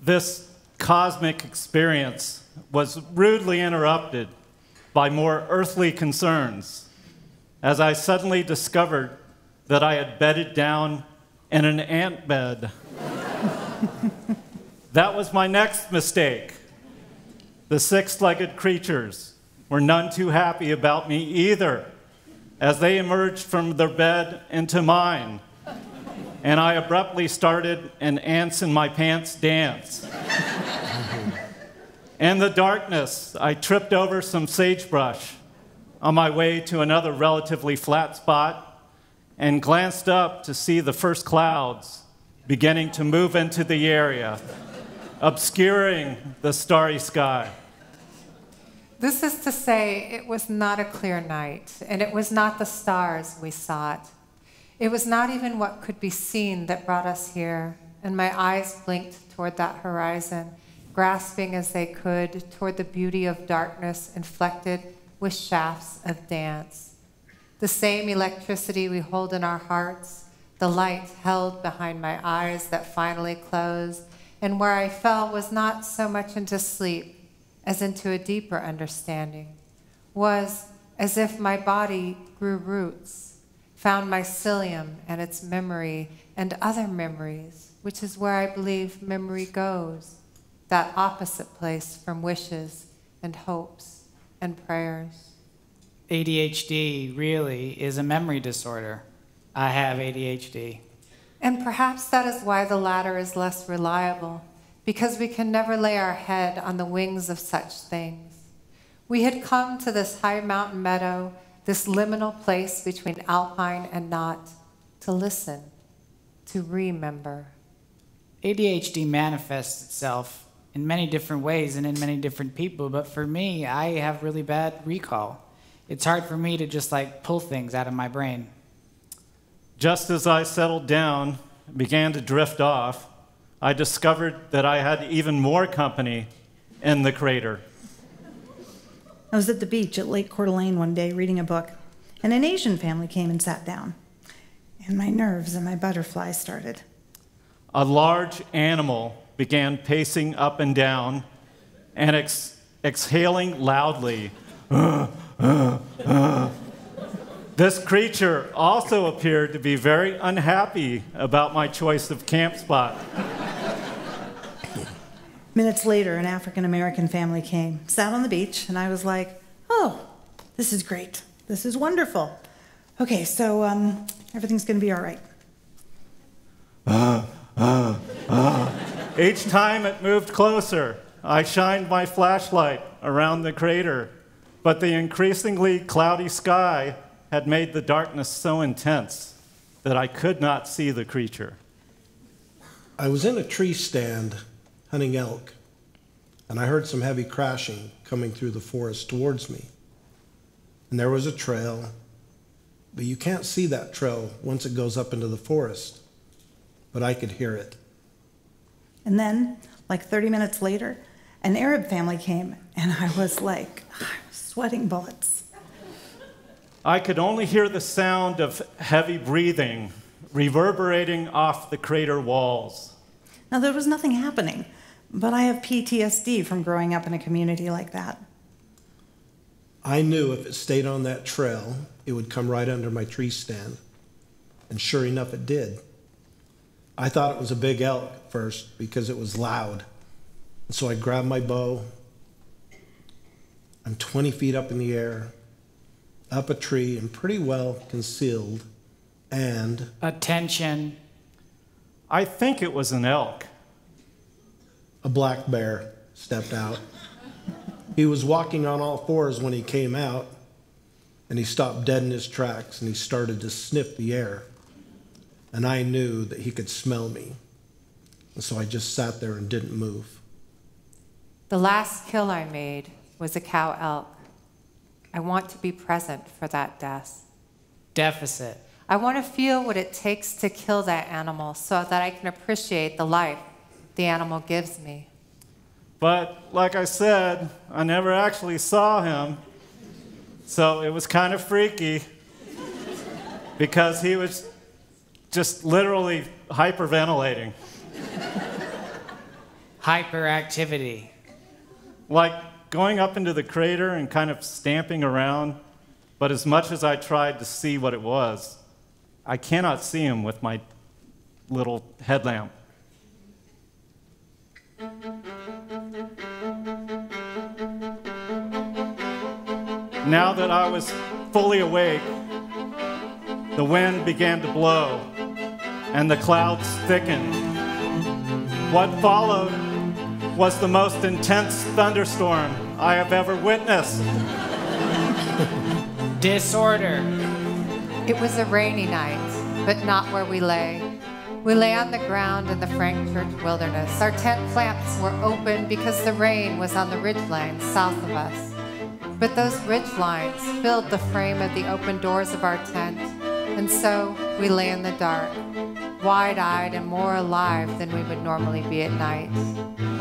H: This cosmic experience was rudely interrupted by more earthly concerns as I suddenly discovered that I had bedded down in an ant bed. That was my next mistake. The six-legged creatures were none too happy about me either, as they emerged from their bed into mine, and I abruptly started an ants in my pants dance. In the darkness, I tripped over some sagebrush on my way to another relatively flat spot and glanced up to see the first clouds beginning to move into the area, obscuring the starry sky.
G: This is to say, it was not a clear night, and it was not the stars we sought. It was not even what could be seen that brought us here, and my eyes blinked toward that horizon, grasping as they could toward the beauty of darkness inflected with shafts of dance. The same electricity we hold in our hearts, the light held behind my eyes that finally closed, and where I fell was not so much into sleep as into a deeper understanding, was as if my body grew roots, found mycelium and its memory and other memories, which is where I believe memory goes, that opposite place from wishes and hopes and prayers.
E: ADHD really is a memory disorder. I have ADHD.
G: And perhaps that is why the latter is less reliable, because we can never lay our head on the wings of such things. We had come to this high mountain meadow, this liminal place between alpine and not, to listen, to remember.
E: ADHD manifests itself in many different ways and in many different people, but for me, I have really bad recall. It's hard for me to just like pull things out of my brain.
H: Just as I settled down, began to drift off, I discovered that I had even more company in the crater.
D: I was at the beach at Lake Coeur d'Alene one day reading a book, and an Asian family came and sat down, and my nerves and my butterflies started.
H: A large animal began pacing up and down and exhaling loudly. This creature also appeared to be very unhappy about my choice of camp spot.
D: Minutes later, an African-American family came, sat on the beach, and I was like, oh, this is great. This is wonderful. Okay, so everything's going to be all right.
H: Each time it moved closer, I shined my flashlight around the crater, but the increasingly cloudy sky had made the darkness so intense that I could not see the creature.
C: I was in a tree stand hunting elk, and I heard some heavy crashing coming through the forest towards me. And there was a trail, but you can't see that trail once it goes up into the forest, but I could hear it.
D: And then, like 30 minutes later, an Arab family came, and I was like, sweating bullets.
H: I could only hear the sound of heavy breathing reverberating off the crater walls.
D: Now, there was nothing happening, but I have PTSD from growing up in a community like that.
C: I knew if it stayed on that trail, it would come right under my tree stand. And sure enough, it did. I thought it was a big elk at first because it was loud. And so I grabbed my bow. I'm 20 feet up in the air, up a tree and pretty well concealed, and...
E: Attention.
H: I think it was an elk.
C: A black bear stepped out. He was walking on all fours when he came out, and he stopped dead in his tracks, and he started to sniff the air. And I knew that he could smell me. And so I just sat there and didn't move.
G: The last kill I made was a cow elk. I want to be present for that death.
E: Deficit.
G: I want to feel what it takes to kill that animal so that I can appreciate the life the animal gives me.
H: But like I said, I never actually saw him, so it was kind of freaky because he was just literally hyperventilating.
E: Hyperactivity.
H: Like going up into the crater and kind of stamping around, but as much as I tried to see what it was, I cannot see him with my little headlamp. Now that I was fully awake, the wind began to blow and the clouds thickened. What followed was the most intense thunderstorm I have ever witnessed.
E: Disorder.
G: It was a rainy night, but not where we lay. We lay on the ground in the Frank Church wilderness. Our tent flaps were open because the rain was on the ridgelines south of us. But those ridgelines filled the frame of the open doors of our tent, and so we lay in the dark, wide-eyed and more alive than we would normally be at night,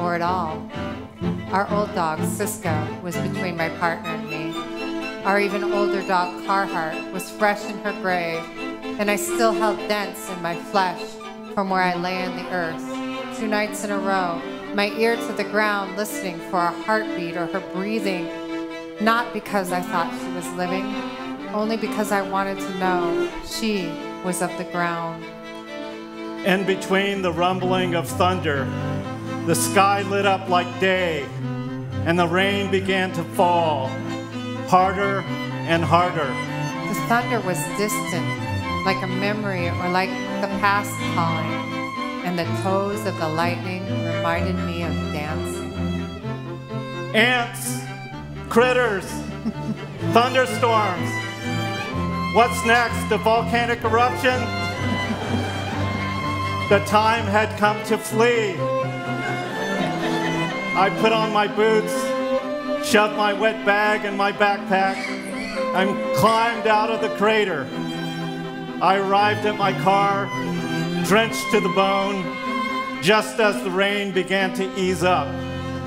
G: or at all. Our old dog, Cisco, was between my partner and me. Our even older dog, Carhart, was fresh in her grave, and I still held dents in my flesh from where I lay in the earth. 2 nights in a row, my ear to the ground listening for a heartbeat or her breathing, not because I thought she was living, only because I wanted to know she was of the ground.
H: In between the rumbling of thunder, the sky lit up like day, and the rain began to fall, harder and harder.
G: The thunder was distant, like a memory or like the past calling, and the toes of the lightning reminded me of dancing.
H: Ants, critters, thunderstorms. What's next? A volcanic eruption? The time had come to flee. I put on my boots, shoved my wet bag in my backpack, and climbed out of the crater. I arrived at my car, drenched to the bone, just as the rain began to ease up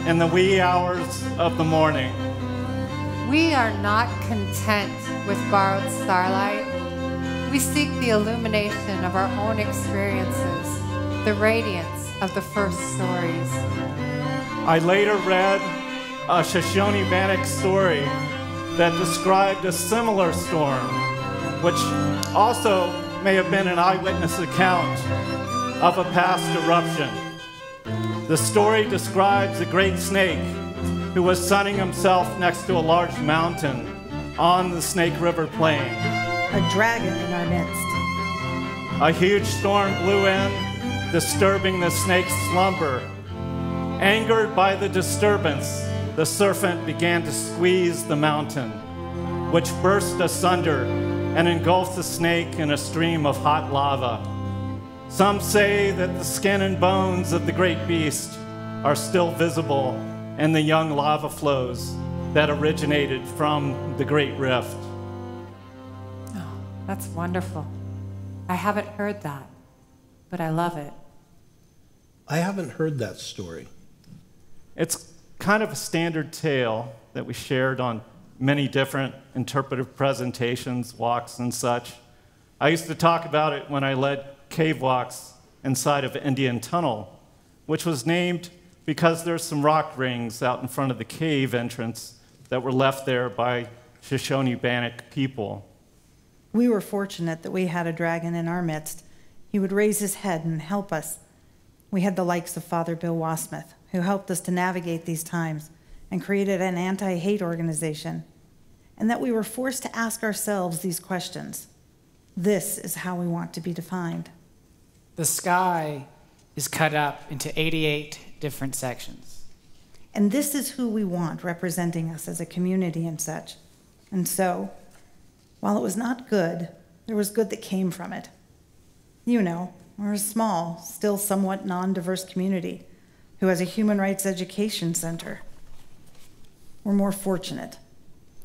H: in the wee hours of the morning.
G: We are not content with borrowed starlight. We seek the illumination of our own experiences, the radiance of the first stories.
H: I later read a Shoshone-Bannock story that described a similar storm, which also may have been an eyewitness account of a past eruption. The story describes a great snake who was sunning himself next to a large mountain on the Snake River Plain.
D: A dragon in our midst.
H: A huge storm blew in, disturbing the snake's slumber. Angered by the disturbance, the serpent began to squeeze the mountain, which burst asunder and engulfed the snake in a stream of hot lava. Some say that the skin and bones of the great beast are still visible in the young lava flows that originated from the Great Rift.
G: Oh, that's wonderful. I haven't heard that, but I love it.
C: I haven't heard that story.
H: It's kind of a standard tale that we shared on many different interpretive presentations, walks, and such. I used to talk about it when I led cave walks inside of Indian Tunnel, which was named because there's some rock rings out in front of the cave entrance that were left there by Shoshone-Bannock people.
D: We were fortunate that we had a dragon in our midst. He would raise his head and help us. We had the likes of Father Bill Wasmuth, who helped us to navigate these times and created an anti-hate organization, and that we were forced to ask ourselves these questions. This is how we want to be defined.
E: The sky is cut up into 88 different sections.
D: And this is who we want representing us as a community and such. And so, while it was not good, there was good that came from it. You know, we're a small, still somewhat non-diverse community who has a human rights education center. We're more fortunate.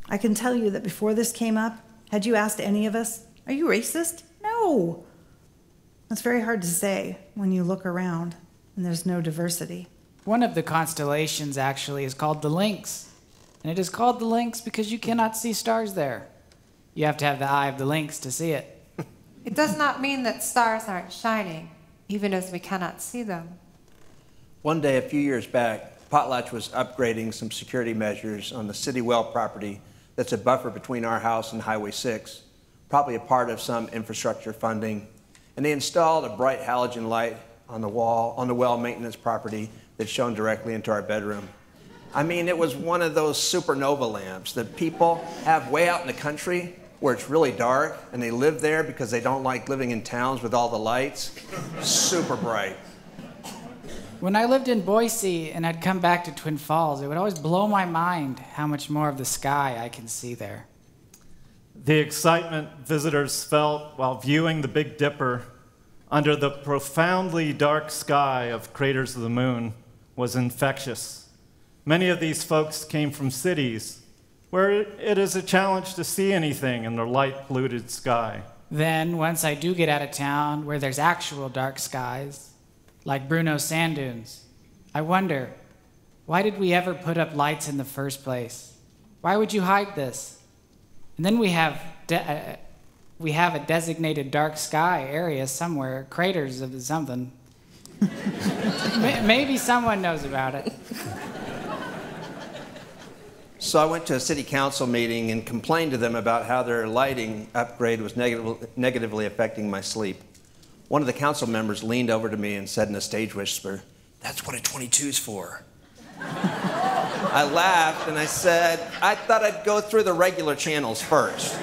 D: I can tell you that before this came up, had you asked any of us, "Are you racist?" No. That's very hard to say when you look around and there's no diversity.
E: One of the constellations actually is called the Lynx. And it is called the Lynx because you cannot see stars there. You have to have the eye of the lynx to see it.
G: It does not mean that stars aren't shining, even as we cannot see them.
I: One day, a few years back, Potlatch was upgrading some security measures on the city well property that's a buffer between our house and Highway 6, probably a part of some infrastructure funding. And they installed a bright halogen light on the wall, on the well maintenance property that shone directly into our bedroom. I mean, it was one of those supernova lamps that people have way out in the country where it's really dark, and they live there because they don't like living in towns with all the lights. Super bright.
E: When I lived in Boise and I'd come back to Twin Falls, it would always blow my mind how much more of the sky I can see there.
H: The excitement visitors felt while viewing the Big Dipper under the profoundly dark sky of Craters of the Moon was infectious. Many of these folks came from cities where it is a challenge to see anything in the light-polluted sky.
E: Then, once I do get out of town where there's actual dark skies, like Bruno's sand dunes, I wonder, why did we ever put up lights in the first place? Why would you hide this? And then we have a designated dark sky area somewhere, Craters of something. Maybe someone knows about it.
I: So I went to a city council meeting and complained to them about how their lighting upgrade was negatively affecting my sleep. One of the council members leaned over to me and said in a stage whisper, "That's what a 22's for." I laughed and I said, "I thought I'd go through the regular channels first."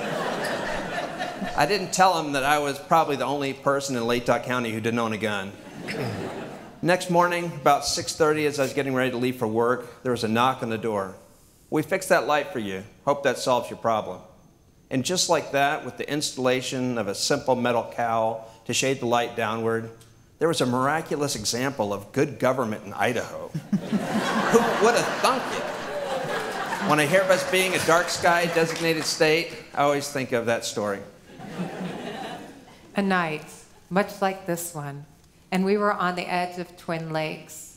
I: I didn't tell him that I was probably the only person in Latah County who didn't own a gun. Next morning, about 6:30, as I was getting ready to leave for work, there was a knock on the door. "We fixed that light for you. Hope that solves your problem." And just like that, with the installation of a simple metal cowl to shade the light downward, there was a miraculous example of good government in Idaho. Who would have thunk it? When I hear of us being a dark sky designated state, I always think of that story.
G: A night, much like this one, and we were on the edge of Twin Lakes.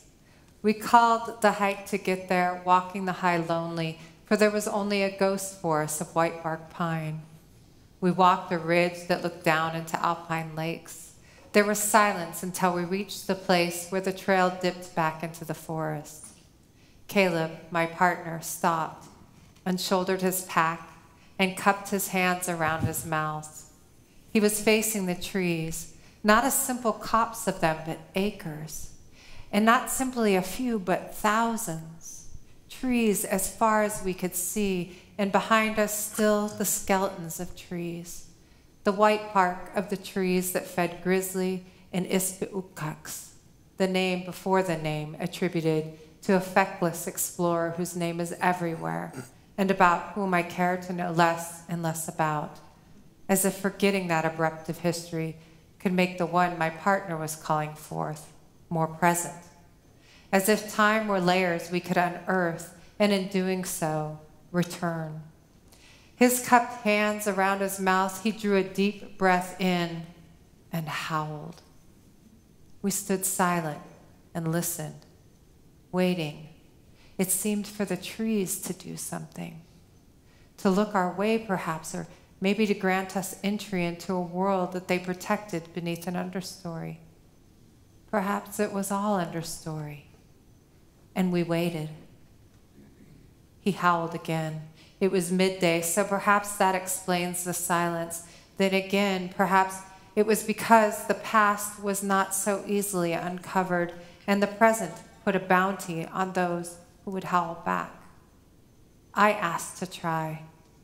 G: We called the hike to get there, walking the high lonely, for there was only a ghost forest of white bark pine. We walked a ridge that looked down into alpine lakes. There was silence until we reached the place where the trail dipped back into the forest. Caleb, my partner, stopped, unshouldered his pack, and cupped his hands around his mouth. He was facing the trees, not a simple copse of them, but acres. And not simply a few, but thousands. Trees as far as we could see, and behind us still the skeletons of trees. The white bark of the trees that fed grizzly and ispiukaks, the name before the name attributed to a feckless explorer whose name is everywhere, and about whom I care to know less and less about, as if forgetting that abrupt of history could make the one my partner was calling forth more present, as if time were layers we could unearth, and in doing so, return. His cupped hands around his mouth, he drew a deep breath in and howled. We stood silent and listened, waiting. It seemed for the trees to do something, to look our way perhaps, or maybe to grant us entry into a world that they protected beneath an understory. Perhaps it was all understory. And we waited. He howled again. It was midday, so perhaps that explains the silence. Then again, perhaps it was because the past was not so easily uncovered, and the present put a bounty on those who would howl back. I asked to try,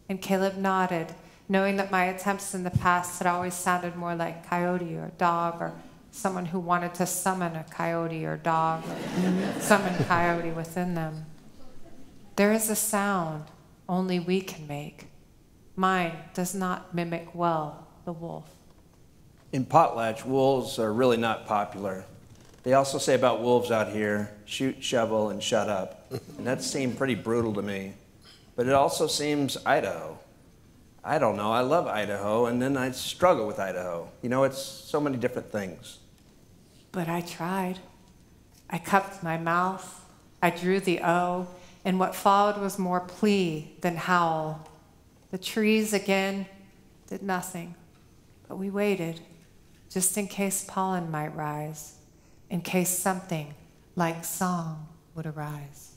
G: and Caleb nodded, knowing that my attempts in the past had always sounded more like coyote or dog, or someone who wanted to summon a coyote or dog, or summon coyote within them. There is a sound only we can make. Mine does not mimic well the wolf.
I: In Potlatch, wolves are really not popular. They also say about wolves out here, shoot, shovel, and shut up. And that seemed pretty brutal to me. But it also seems Idaho. I don't know, I love Idaho, and then I struggle with Idaho. You know, it's so many different things.
G: But I tried. I cupped my mouth, I drew the O, and what followed was more plea than howl. The trees again did nothing, but we waited, just in case pollen might rise, in case something like song would arise.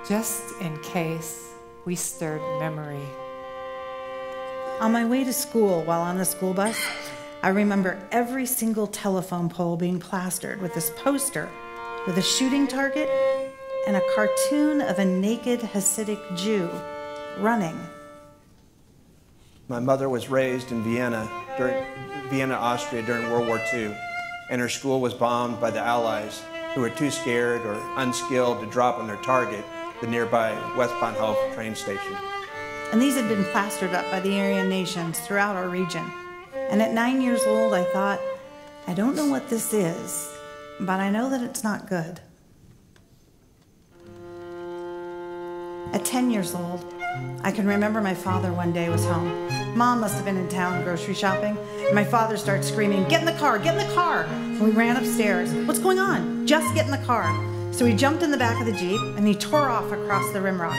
G: Just in case we stirred memory.
D: On my way to school, while on the school bus, I remember every single telephone pole being plastered with this poster with a shooting target and a cartoon of a naked Hasidic Jew running.
I: My mother was raised in Vienna, Austria during World War II, and her school was bombed by the Allies, who were too scared or unskilled to drop on their target, the nearby Westbahnhof train station.
D: And these had been plastered up by the Aryan nations throughout our region. And at 9 years old, I thought, I don't know what this is, but I know that it's not good. At 10 years old, I can remember my father one day was home. Mom must have been in town grocery shopping, and my father started screaming, "Get in the car, get in the car!" And we ran upstairs. "What's going on?" "Just get in the car." So he jumped in the back of the Jeep, and he tore off across the rimrock.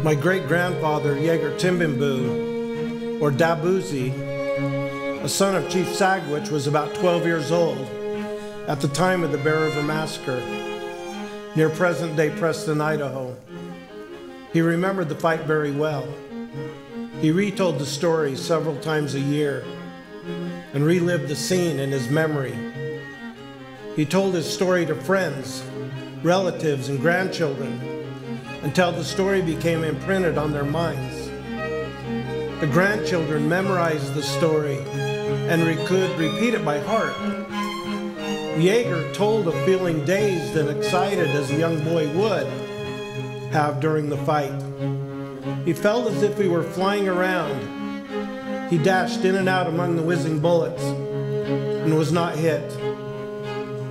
C: My great-grandfather, Yeager Timbimbu, or Dabuzi, a son of Chief Sagwitch, was about 12 years old at the time of the Bear River Massacre. near present-day Preston, Idaho. He remembered the fight very well. He retold the story several times a year and relived the scene in his memory. He told his story to friends, relatives, and grandchildren until the story became imprinted on their minds. The grandchildren memorized the story and could repeat it by heart. Yeager told of feeling dazed and excited as a young boy would have during the fight. He felt as if he were flying around. He dashed in and out among the whizzing bullets and was not hit.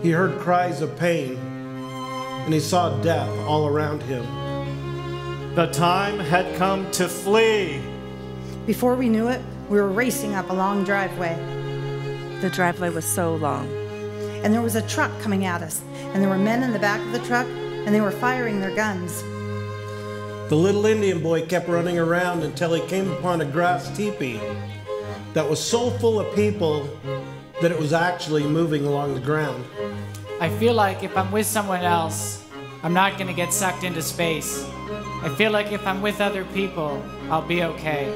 C: He heard cries of pain, and he saw death all around him.
H: The time had come to flee.
D: Before we knew it, we were racing up a long driveway.
F: The driveway was so long.
D: And there was a truck coming at us, and there were men in the back of the truck, and they were firing their guns.
C: The little Indian boy kept running around until he came upon a grass teepee that was so full of people that it was actually moving along the ground.
E: I feel like if I'm with someone else, I'm not going to get sucked into space. I feel like if I'm with other people, I'll be okay.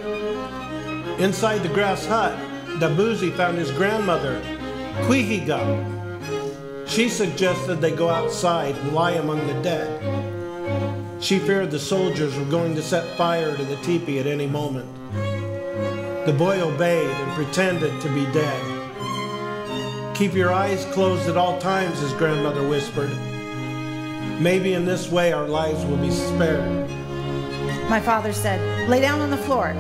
C: Inside the grass hut, Dabuzi found his grandmother, Quihiga. She suggested they go outside and lie among the dead. She feared the soldiers were going to set fire to the teepee at any moment. The boy obeyed and pretended to be dead. "Keep your eyes closed at all times," his grandmother whispered. "Maybe in this way our lives will be spared."
D: My father said, "Lay down on the floor."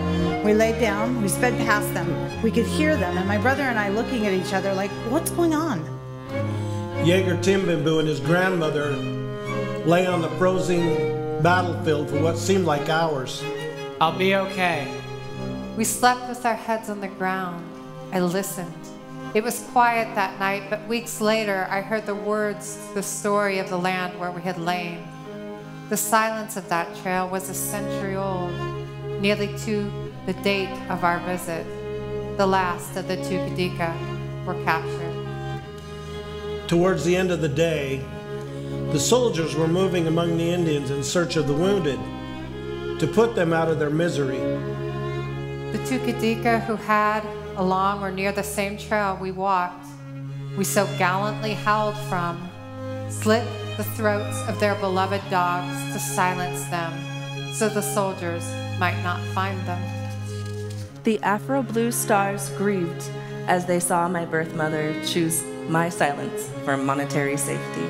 D: We laid down, we sped past them. We could hear them, and my brother and I looking at each other like, what's going on?
C: Yeager Timbimbu and his grandmother lay on the frozen battlefield for what seemed like hours.
E: I'll be okay.
G: We slept with our heads on the ground. I listened. It was quiet that night, but weeks later I heard the words, the story of the land where we had lain. The silence of that trail was a century old, nearly to the date of our visit. The last of the Tukadika were captured.
C: Towards the end of the day, the soldiers were moving among the Indians in search of the wounded to put them out of their misery.
G: The Tukadika who had along or near the same trail we walked, we so gallantly howled from, slit the throats of their beloved dogs to silence them, so the soldiers might not find them.
F: The Afro-blue stars grieved as they saw my birth mother choose my silence for monetary safety.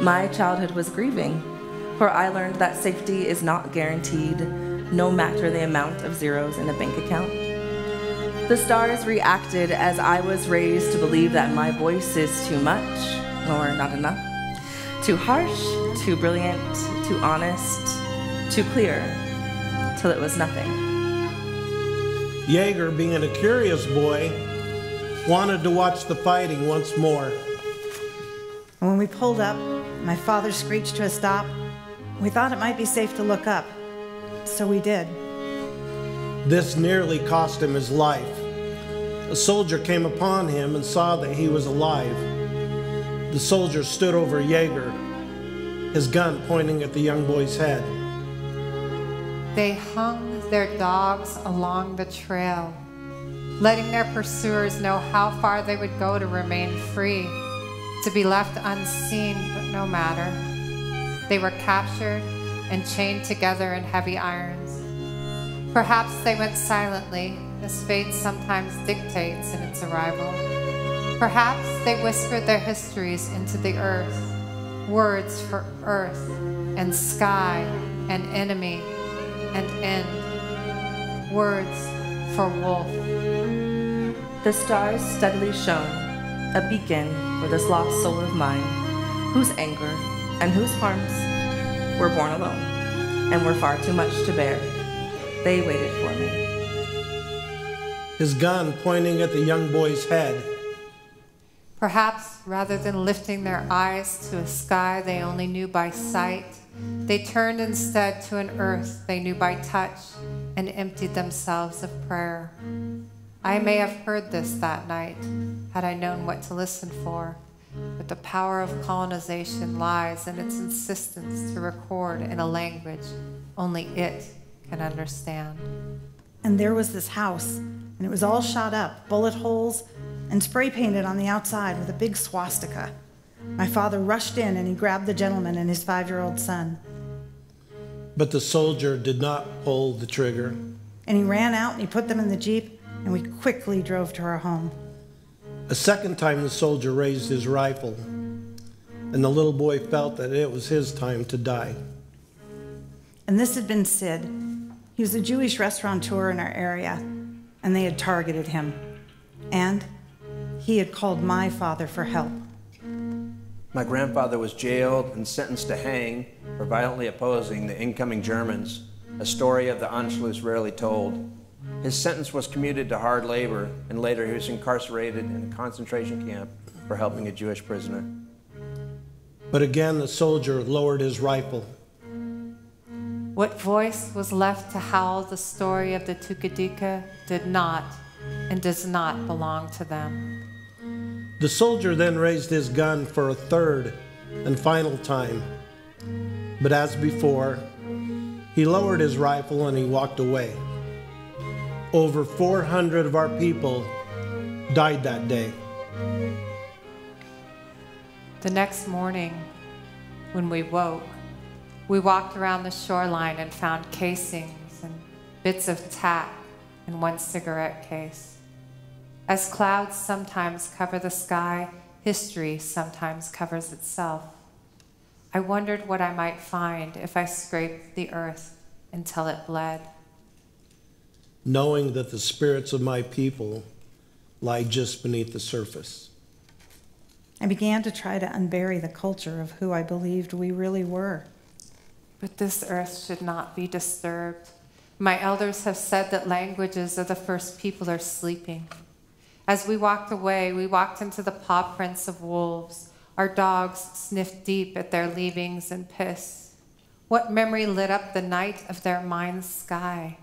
F: My childhood was grieving, for I learned that safety is not guaranteed, no matter the amount of zeros in a bank account. The stars reacted as I was raised to believe that my voice is too much, or not enough, too harsh, too brilliant, too honest, too clear, till it was nothing.
C: Yeager, being a curious boy, wanted to watch the fighting once more.
D: And when we pulled up, my father screeched to a stop. We thought it might be safe to look up, so we did.
C: This nearly cost him his life. A soldier came upon him and saw that he was alive. The soldier stood over Yeager, his gun pointing at the young boy's head.
G: They hung their dogs along the trail, letting their pursuers know how far they would go to remain free, to be left unseen, but no matter. They were captured and chained together in heavy irons. Perhaps they went silently, as fate sometimes dictates in its arrival. Perhaps they whispered their histories into the earth, words for earth and sky and enemy and end, words for wolf.
F: The stars steadily shone, a beacon for this lost soul of mine, whose anger and whose harms were born alone and were far too much to bear. They waited for me.
C: His gun pointing at the young boy's head.
G: Perhaps rather than lifting their eyes to a sky they only knew by sight, they turned instead to an earth they knew by touch and emptied themselves of prayer. I may have heard this that night, had I known what to listen for. but the power of colonization lies in its insistence to record in a language only it can understand.
D: And there was this house, and it was all shot up, bullet holes, and spray painted on the outside with a big swastika. My father rushed in and he grabbed the gentleman and his 5-year-old son.
C: But the soldier did not pull the trigger.
D: And he ran out and he put them in the Jeep, and we quickly drove to our home.
C: A second time the soldier raised his rifle, and the little boy felt that it was his time to die.
D: And this had been Sid. He was a Jewish restaurateur in our area, and they had targeted him. And he had called my father for help.
I: My grandfather was jailed and sentenced to hang for violently opposing the incoming Germans, a story of the Anschluss rarely told. His sentence was commuted to hard labor, and later he was incarcerated in a concentration camp for helping a Jewish prisoner.
C: But again, the soldier lowered his rifle.
G: What voice was left to howl the story of the Tukadika did not and does not belong to them.
C: The soldier then raised his gun for a third and final time. But as before, he lowered his rifle and he walked away. Over 400 of our people died that day.
G: The next morning, when we woke, we walked around the shoreline and found casings and bits of tack in one cigarette case. As clouds sometimes cover the sky, history sometimes covers itself. I wondered what I might find if I scraped the earth until it bled.
C: Knowing that the spirits of my people lie just beneath the surface.
D: I began to try to unbury the culture of who I believed we really were.
G: But this earth should not be disturbed. My elders have said that languages of the first people are sleeping. As we walked away, we walked into the paw prints of wolves. Our dogs sniffed deep at their leavings and piss. What memory lit up the night of their mind's sky?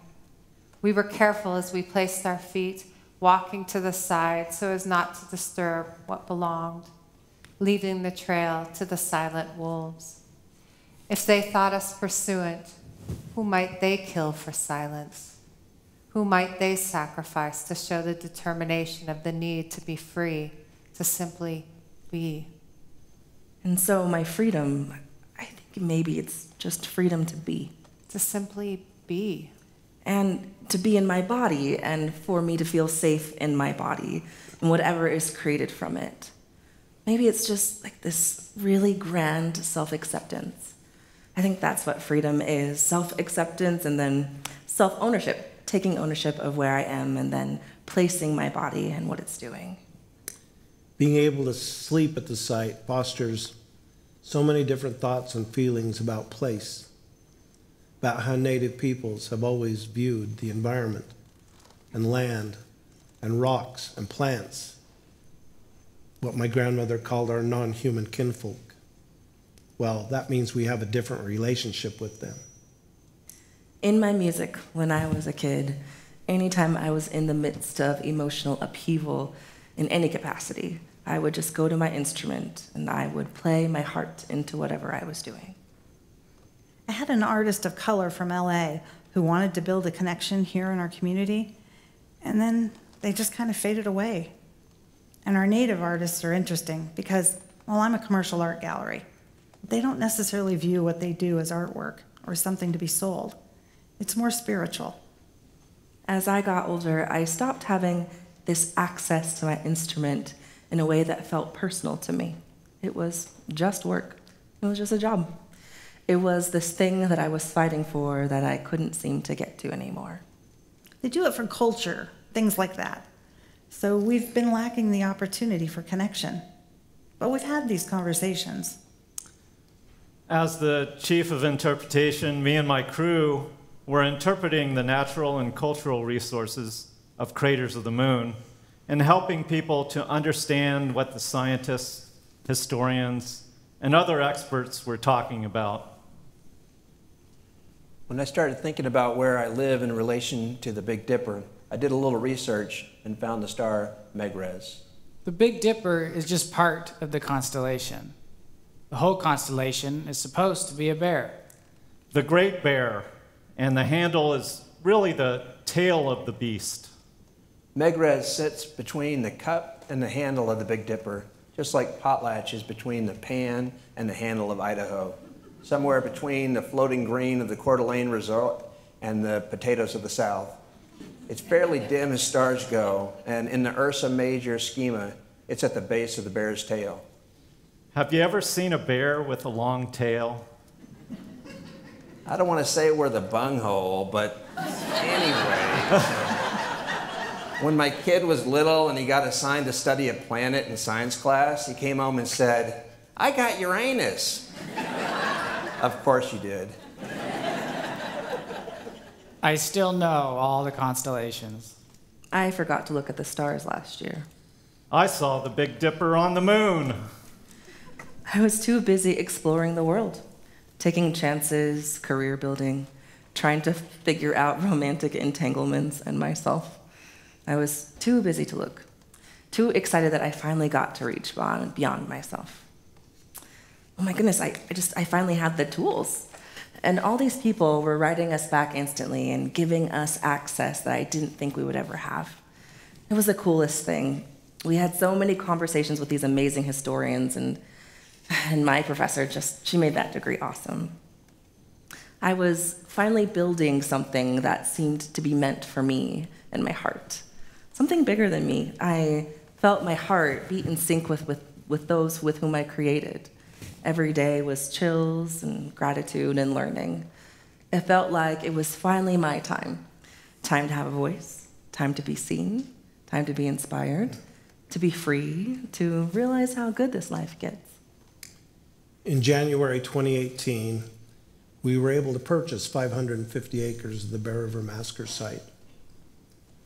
G: We were careful as we placed our feet, walking to the side so as not to disturb what belonged, leaving the trail to the silent wolves. If they thought us pursuant, who might they kill for silence? Who might they sacrifice to show the determination of the need to be free, to simply be?
F: And so my freedom, I think maybe it's just freedom to be.
G: To simply be.
F: And to be in my body, and for me to feel safe in my body, and whatever is created from it. Maybe it's just like this really grand self-acceptance. I think that's what freedom is, self-acceptance and then self-ownership, taking ownership of where I am and then placing my body and what it's doing.
C: Being able to sleep at the site fosters so many different thoughts and feelings about place, about how Native peoples have always viewed the environment and land and rocks and plants, what my grandmother called our non-human kinfolk. Well, that means we have a different relationship with them.
F: In my music, when I was a kid, anytime I was in the midst of emotional upheaval in any capacity, I would just go to my instrument and I would play my heart into whatever I was doing.
D: I had an artist of color from LA who wanted to build a connection here in our community, and then they just kind of faded away. And our Native artists are interesting because, well, I'm a commercial art gallery. They don't necessarily view what they do as artwork or something to be sold. It's more spiritual.
F: As I got older, I stopped having this access to my instrument in a way that felt personal to me. It was just work. It was just a job. It was this thing that I was fighting for that I couldn't seem to get to anymore.
D: They do it for culture, things like that. So we've been lacking the opportunity for connection. But we've had these conversations.
H: As the chief of interpretation, me and my crew were interpreting the natural and cultural resources of craters of the moon and helping people to understand what the scientists, historians, and other experts were talking about.
I: When I started thinking about where I live in relation to the Big Dipper, I did a little research and found the star Megrez.
E: The Big Dipper is just part of the constellation. The whole constellation is supposed to be a bear.
H: The Great Bear, and the handle is really the tail of the beast.
I: Megrez sits between the cup and the handle of the Big Dipper, just like Potlatch is between the pan and the handle of Idaho, somewhere between the floating green of the Coeur d'Alene Resort and the potatoes of the South. It's fairly dim as stars go, and in the Ursa Major schema, it's at the base of the bear's tail.
H: Have you ever seen a bear with a long tail?
I: I don't want to say we're the bunghole, but anyway. When my kid was little and he got assigned to study a planet in science class, he came home and said, "I got Uranus." Of course you did.
E: I still know all the constellations.
F: I forgot to look at the stars last year.
H: I saw the Big Dipper on the moon.
F: I was too busy exploring the world, taking chances, career building, trying to figure out romantic entanglements and myself. I was too busy to look, too excited that I finally got to reach beyond myself. Oh my goodness, I finally had the tools. And all these people were writing us back instantly and giving us access that I didn't think we would ever have. It was the coolest thing. We had so many conversations with these amazing historians, and my professor she made that degree awesome. I was finally building something that seemed to be meant for me and my heart. Something bigger than me. I felt my heart beat in sync with those with whom I created. Every day was chills and gratitude and learning. It felt like it was finally my time. Time to have a voice, time to be seen, time to be inspired, to be free, to realize how good this life gets.
C: In January 2018, we were able to purchase 550 acres of the Bear River Massacre site.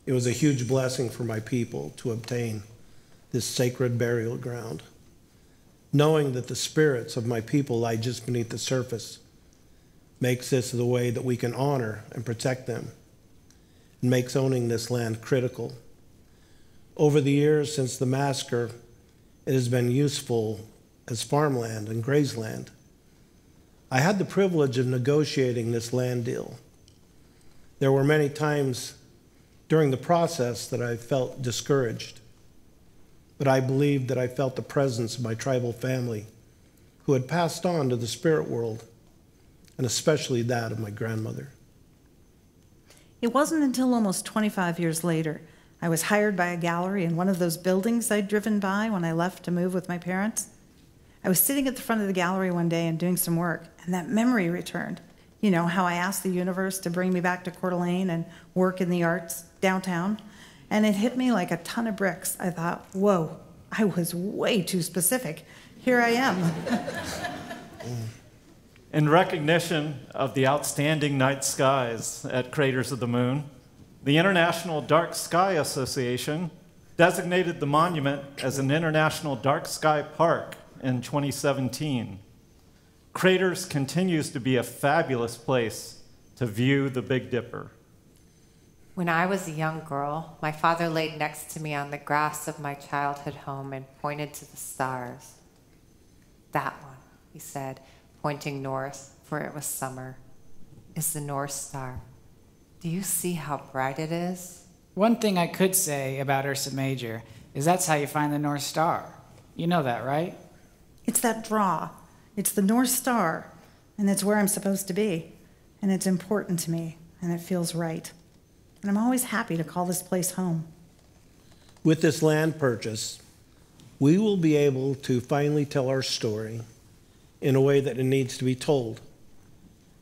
C: It was a huge blessing for my people to obtain this sacred burial ground. Knowing that the spirits of my people lie just beneath the surface makes this the way that we can honor and protect them, and makes owning this land critical. Over the years since the massacre, it has been useful as farmland and grazeland. I had the privilege of negotiating this land deal. There were many times during the process that I felt discouraged, but I believed that I felt the presence of my tribal family who had passed on to the spirit world, and especially that of my grandmother.
D: It wasn't until almost 25 years later I was hired by a gallery in one of those buildings I'd driven by when I left to move with my parents. I was sitting at the front of the gallery one day and doing some work, and that memory returned. You know, how I asked the universe to bring me back to Coeur d'Alene and work in the arts downtown. And it hit me like a ton of bricks. I thought, whoa, I was way too specific. Here I am.
H: In recognition of the outstanding night skies at Craters of the Moon, the International Dark Sky Association designated the monument as an International Dark Sky Park in 2017. Craters continues to be a fabulous place to view the Big Dipper.
G: When I was a young girl, my father laid next to me on the grass of my childhood home and pointed to the stars. "That one," he said, pointing north, for it was summer, "is the North Star. Do you see how bright it is?"
E: One thing I could say about Ursa Major is that's how you find the North Star. You know that, right?
D: It's that draw. It's the North Star, and it's where I'm supposed to be. And it's important to me, and it feels right. And I'm always happy to call this place home.
C: With this land purchase, we will be able to finally tell our story in a way that it needs to be told.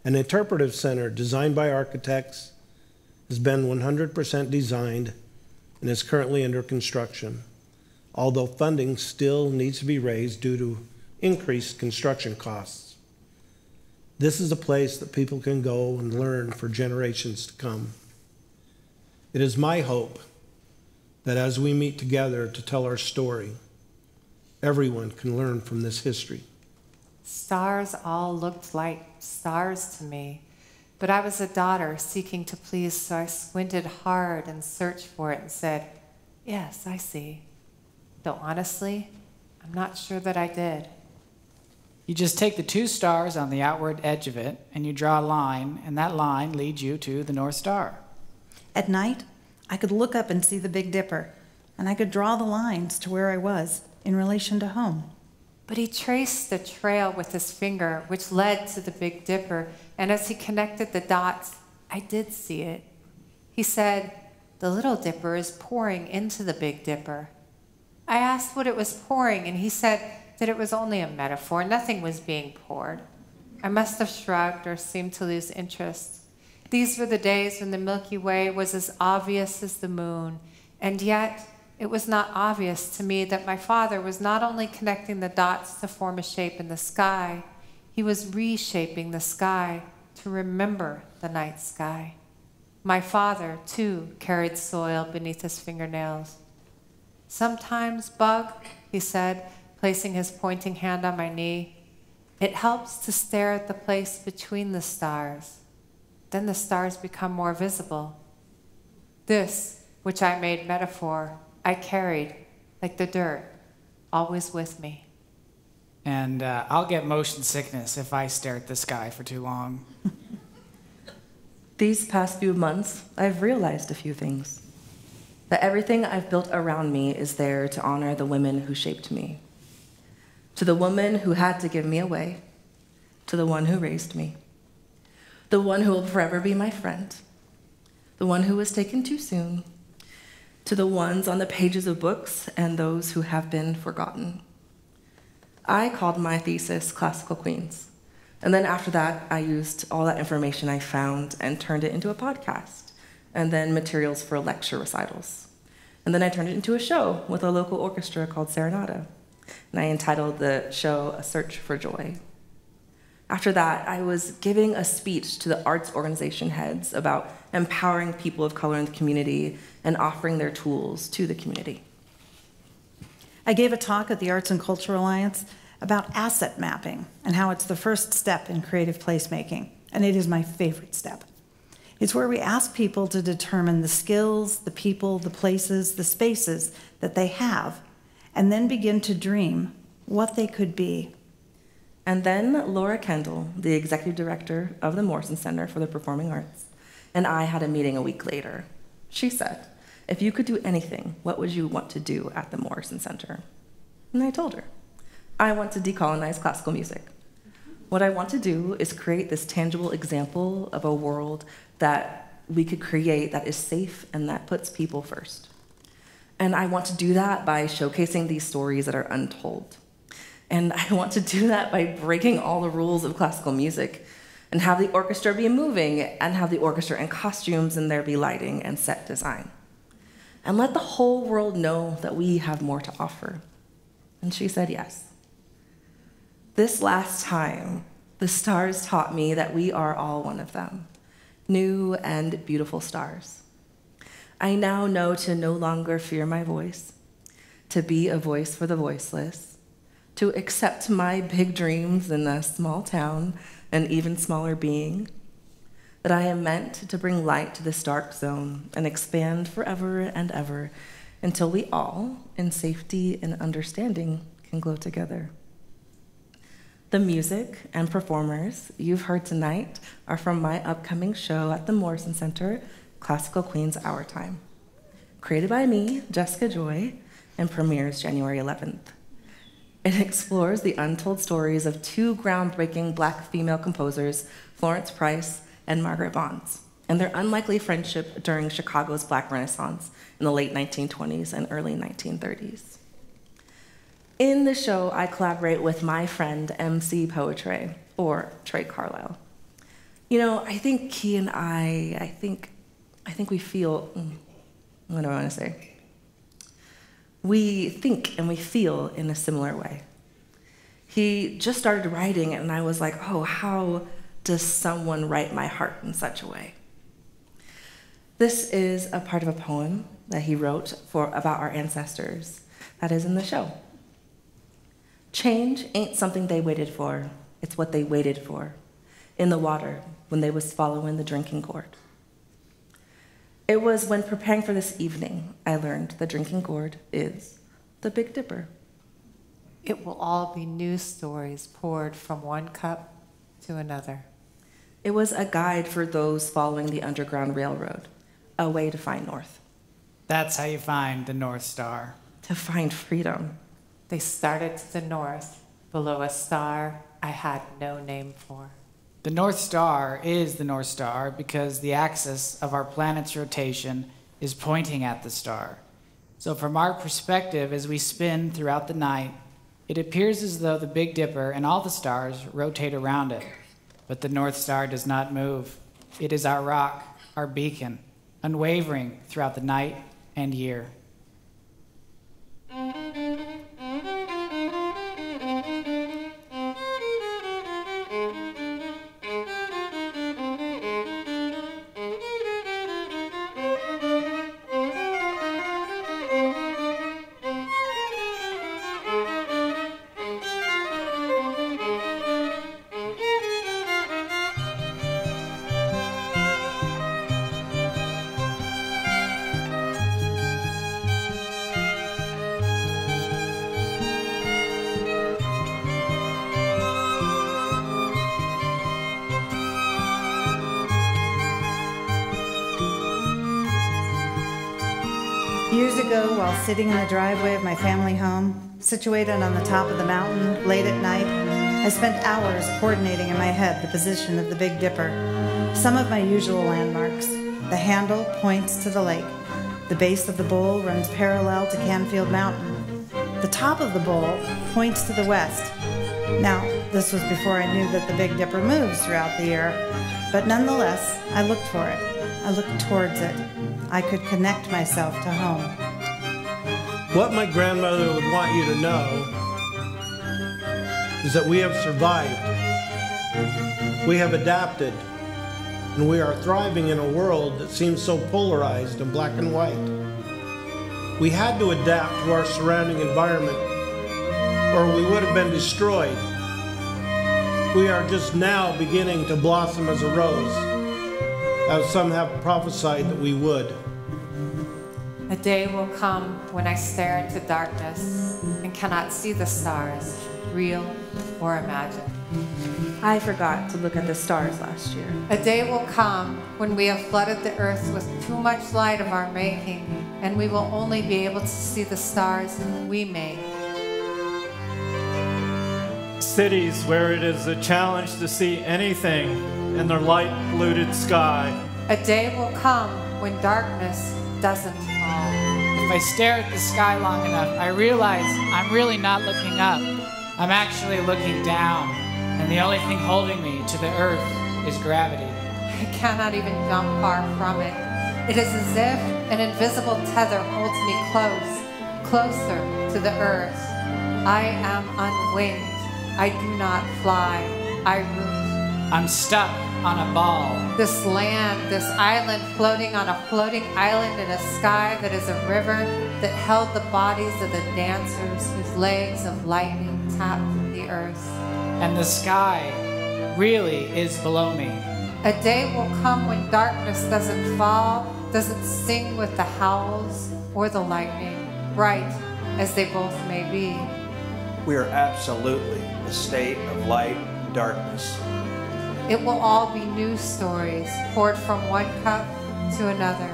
C: An interpretive center designed by architects has been 100% designed and is currently under construction, although funding still needs to be raised due to increased construction costs. This is a place that people can go and learn for generations to come. It is my hope that as we meet together to tell our story, everyone can learn from this history.
G: Stars all looked like stars to me, but I was a daughter seeking to please, so I squinted hard and searched for it and said, "Yes, I see." though honestly, I'm not sure that I did.
E: You just take the 2 stars on the outward edge of it, and you draw a line, and that line leads you to the North Star.
D: At night, I could look up and see the Big Dipper, and I could draw the lines to where I was in relation to home.
G: But he traced the trail with his finger, which led to the Big Dipper, and as he connected the dots, I did see it. He said, "The Little Dipper is pouring into the Big Dipper." I asked what it was pouring, and he said that it was only a metaphor. Nothing was being poured. I must have shrugged or seemed to lose interest. These were the days when the Milky Way was as obvious as the moon, and yet it was not obvious to me that my father was not only connecting the dots to form a shape in the sky, he was reshaping the sky to remember the night sky. My father, too, carried soil beneath his fingernails. "Sometimes, Bug," he said, placing his pointing hand on my knee, "it helps to stare at the place between the stars. Then the stars become more visible." This, which I made metaphor, I carried, like the dirt, always with me.
E: And I'll get motion sickness if I stare at the sky for too long.
F: These past few months, I've realized a few things. That everything I've built around me is there to honor the women who shaped me. To the woman who had to give me away, to the one who raised me, the one who will forever be my friend, the one who was taken too soon, to the ones on the pages of books and those who have been forgotten. I called my thesis Classical Queens, and then after that, I used all that information I found and turned it into a podcast, and then materials for lecture recitals. And then I turned it into a show with a local orchestra called Serenata, and I entitled the show A Search for Joy. After that, I was giving a speech to the arts organization heads about empowering people of color in the community and offering their tools to the community.
D: I gave a talk at the Arts and Culture Alliance about asset mapping and how it's the first step in creative placemaking, and it is my favorite step. It's where we ask people to determine the skills, the people, the places, the spaces that they have, and then begin to dream what they could be.
F: And then Laura Kendall, the executive director of the Morrison Center for the Performing Arts, and I had a meeting a week later. She said, "If you could do anything, what would you want to do at the Morrison Center?" And I told her, "I want to decolonize classical music. What I want to do is create this tangible example of a world that we could create that is safe and that puts people first. And I want to do that by showcasing these stories that are untold. And I want to do that by breaking all the rules of classical music and have the orchestra be moving and have the orchestra in costumes and there be lighting and set design. And let the whole world know that we have more to offer." And she said yes. This last time, the stars taught me that we are all one of them, new and beautiful stars. I now know to no longer fear my voice, to be a voice for the voiceless, to accept my big dreams in a small town, an even smaller being, that I am meant to bring light to this dark zone and expand forever and ever until we all, in safety and understanding, can glow together. The music and performers you've heard tonight are from my upcoming show at the Morrison Center, Classical Queens Our Time. Created by me, Jessica Joy, and premieres January 11th. It explores the untold stories of two groundbreaking Black female composers, Florence Price and Margaret Bonds, and their unlikely friendship during Chicago's Black Renaissance in the late 1920s and early 1930s. In the show, I collaborate with my friend MC Poetry, or Trey Carlisle. You know, I think he and I think we feel, what do I want to say? We think and we feel in a similar way. He just started writing, and I was like, oh, how does someone write my heart in such a way? This is a part of a poem that he wrote about our ancestors that is in the show. Change ain't something they waited for, it's what they waited for in the water when they was following the drinking gourd. It was when preparing for this evening I learned the drinking gourd is the Big Dipper.
G: It will all be new stories poured from one cup to another.
F: It was a guide for those following the Underground Railroad, a way to find north.
E: That's how you find the North Star.
F: To find freedom.
G: They started to the north, below a star I had no name for.
E: The North Star is the North Star because the axis of our planet's rotation is pointing at the star. So from our perspective, as we spin throughout the night, it appears as though the Big Dipper and all the stars rotate around it. But the North Star does not move. It is our rock, our beacon, unwavering throughout the night and year.
D: Years ago, while sitting in the driveway of my family home, situated on the top of the mountain late at night, I spent hours coordinating in my head the position of the Big Dipper. Some of my usual landmarks. The handle points to the lake. The base of the bowl runs parallel to Canfield Mountain. The top of the bowl points to the west. Now, this was before I knew that the Big Dipper moves throughout the year, but nonetheless, I looked for it. I looked towards it. I could connect myself to home.
C: What my grandmother would want you to know is that we have survived. We have adapted, and we are thriving in a world that seems so polarized and black and white. We had to adapt to our surrounding environment, or we would have been destroyed. We are just now beginning to blossom as a rose, as some have prophesied that we would.
G: A day will come when I stare into darkness and cannot see the stars, real or imagined.
F: I forgot to look at the stars last year.
G: A day will come when we have flooded the earth with too much light of our making, and we will only be able to see the stars we made.
H: Cities where it is a challenge to see anything in their light-polluted sky.
G: A day will come when darkness doesn't fall.
E: If I stare at the sky long enough, I realize I'm really not looking up. I'm actually looking down, and the only thing holding me to the earth is gravity.
G: I cannot even jump far from it. It is as if an invisible tether holds me closer to the earth. I am unwinged. I do not fly. I root.
E: I'm stuck on a ball.
G: This land, this island floating on a floating island in a sky that is a river that held the bodies of the dancers whose legs of lightning tapped the earth.
E: And the sky really is below me.
G: A day will come when darkness doesn't fall, doesn't sing with the howls or the lightning, bright as they both may be.
I: We are absolutely a state of light and darkness.
G: It will all be new stories poured from one cup to another.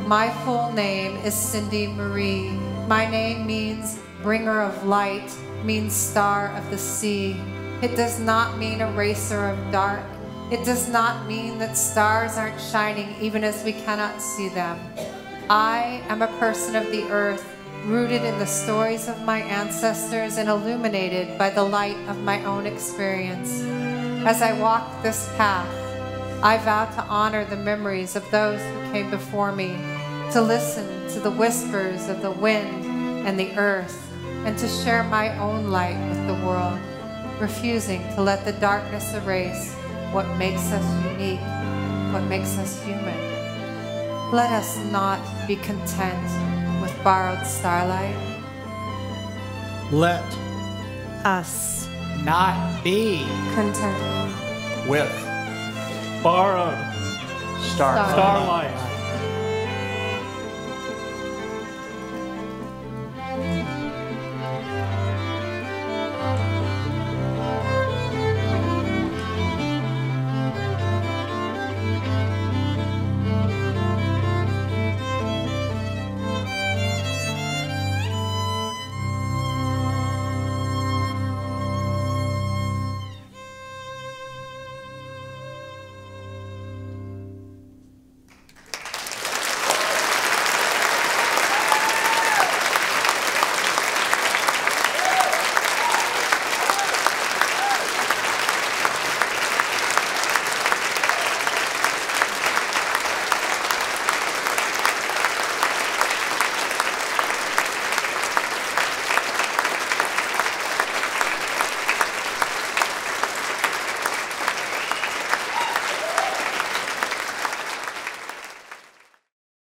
G: My full name is CMarie. My name means bringer of light, means star of the sea. It does not mean eraser of dark. It does not mean that stars aren't shining even as we cannot see them. I am a person of the earth, rooted in the stories of my ancestors and illuminated by the light of my own experience. As I walk this path, I vow to honor the memories of those who came before me, to listen to the whispers of the wind and the earth, and to share my own light with the world, refusing to let the darkness erase what makes us unique, what makes us human. Let us not be content with borrowed starlight.
C: Let
D: Us.
E: Not be
G: Content.
I: With
H: Borrowed
I: starlight.
H: starlight.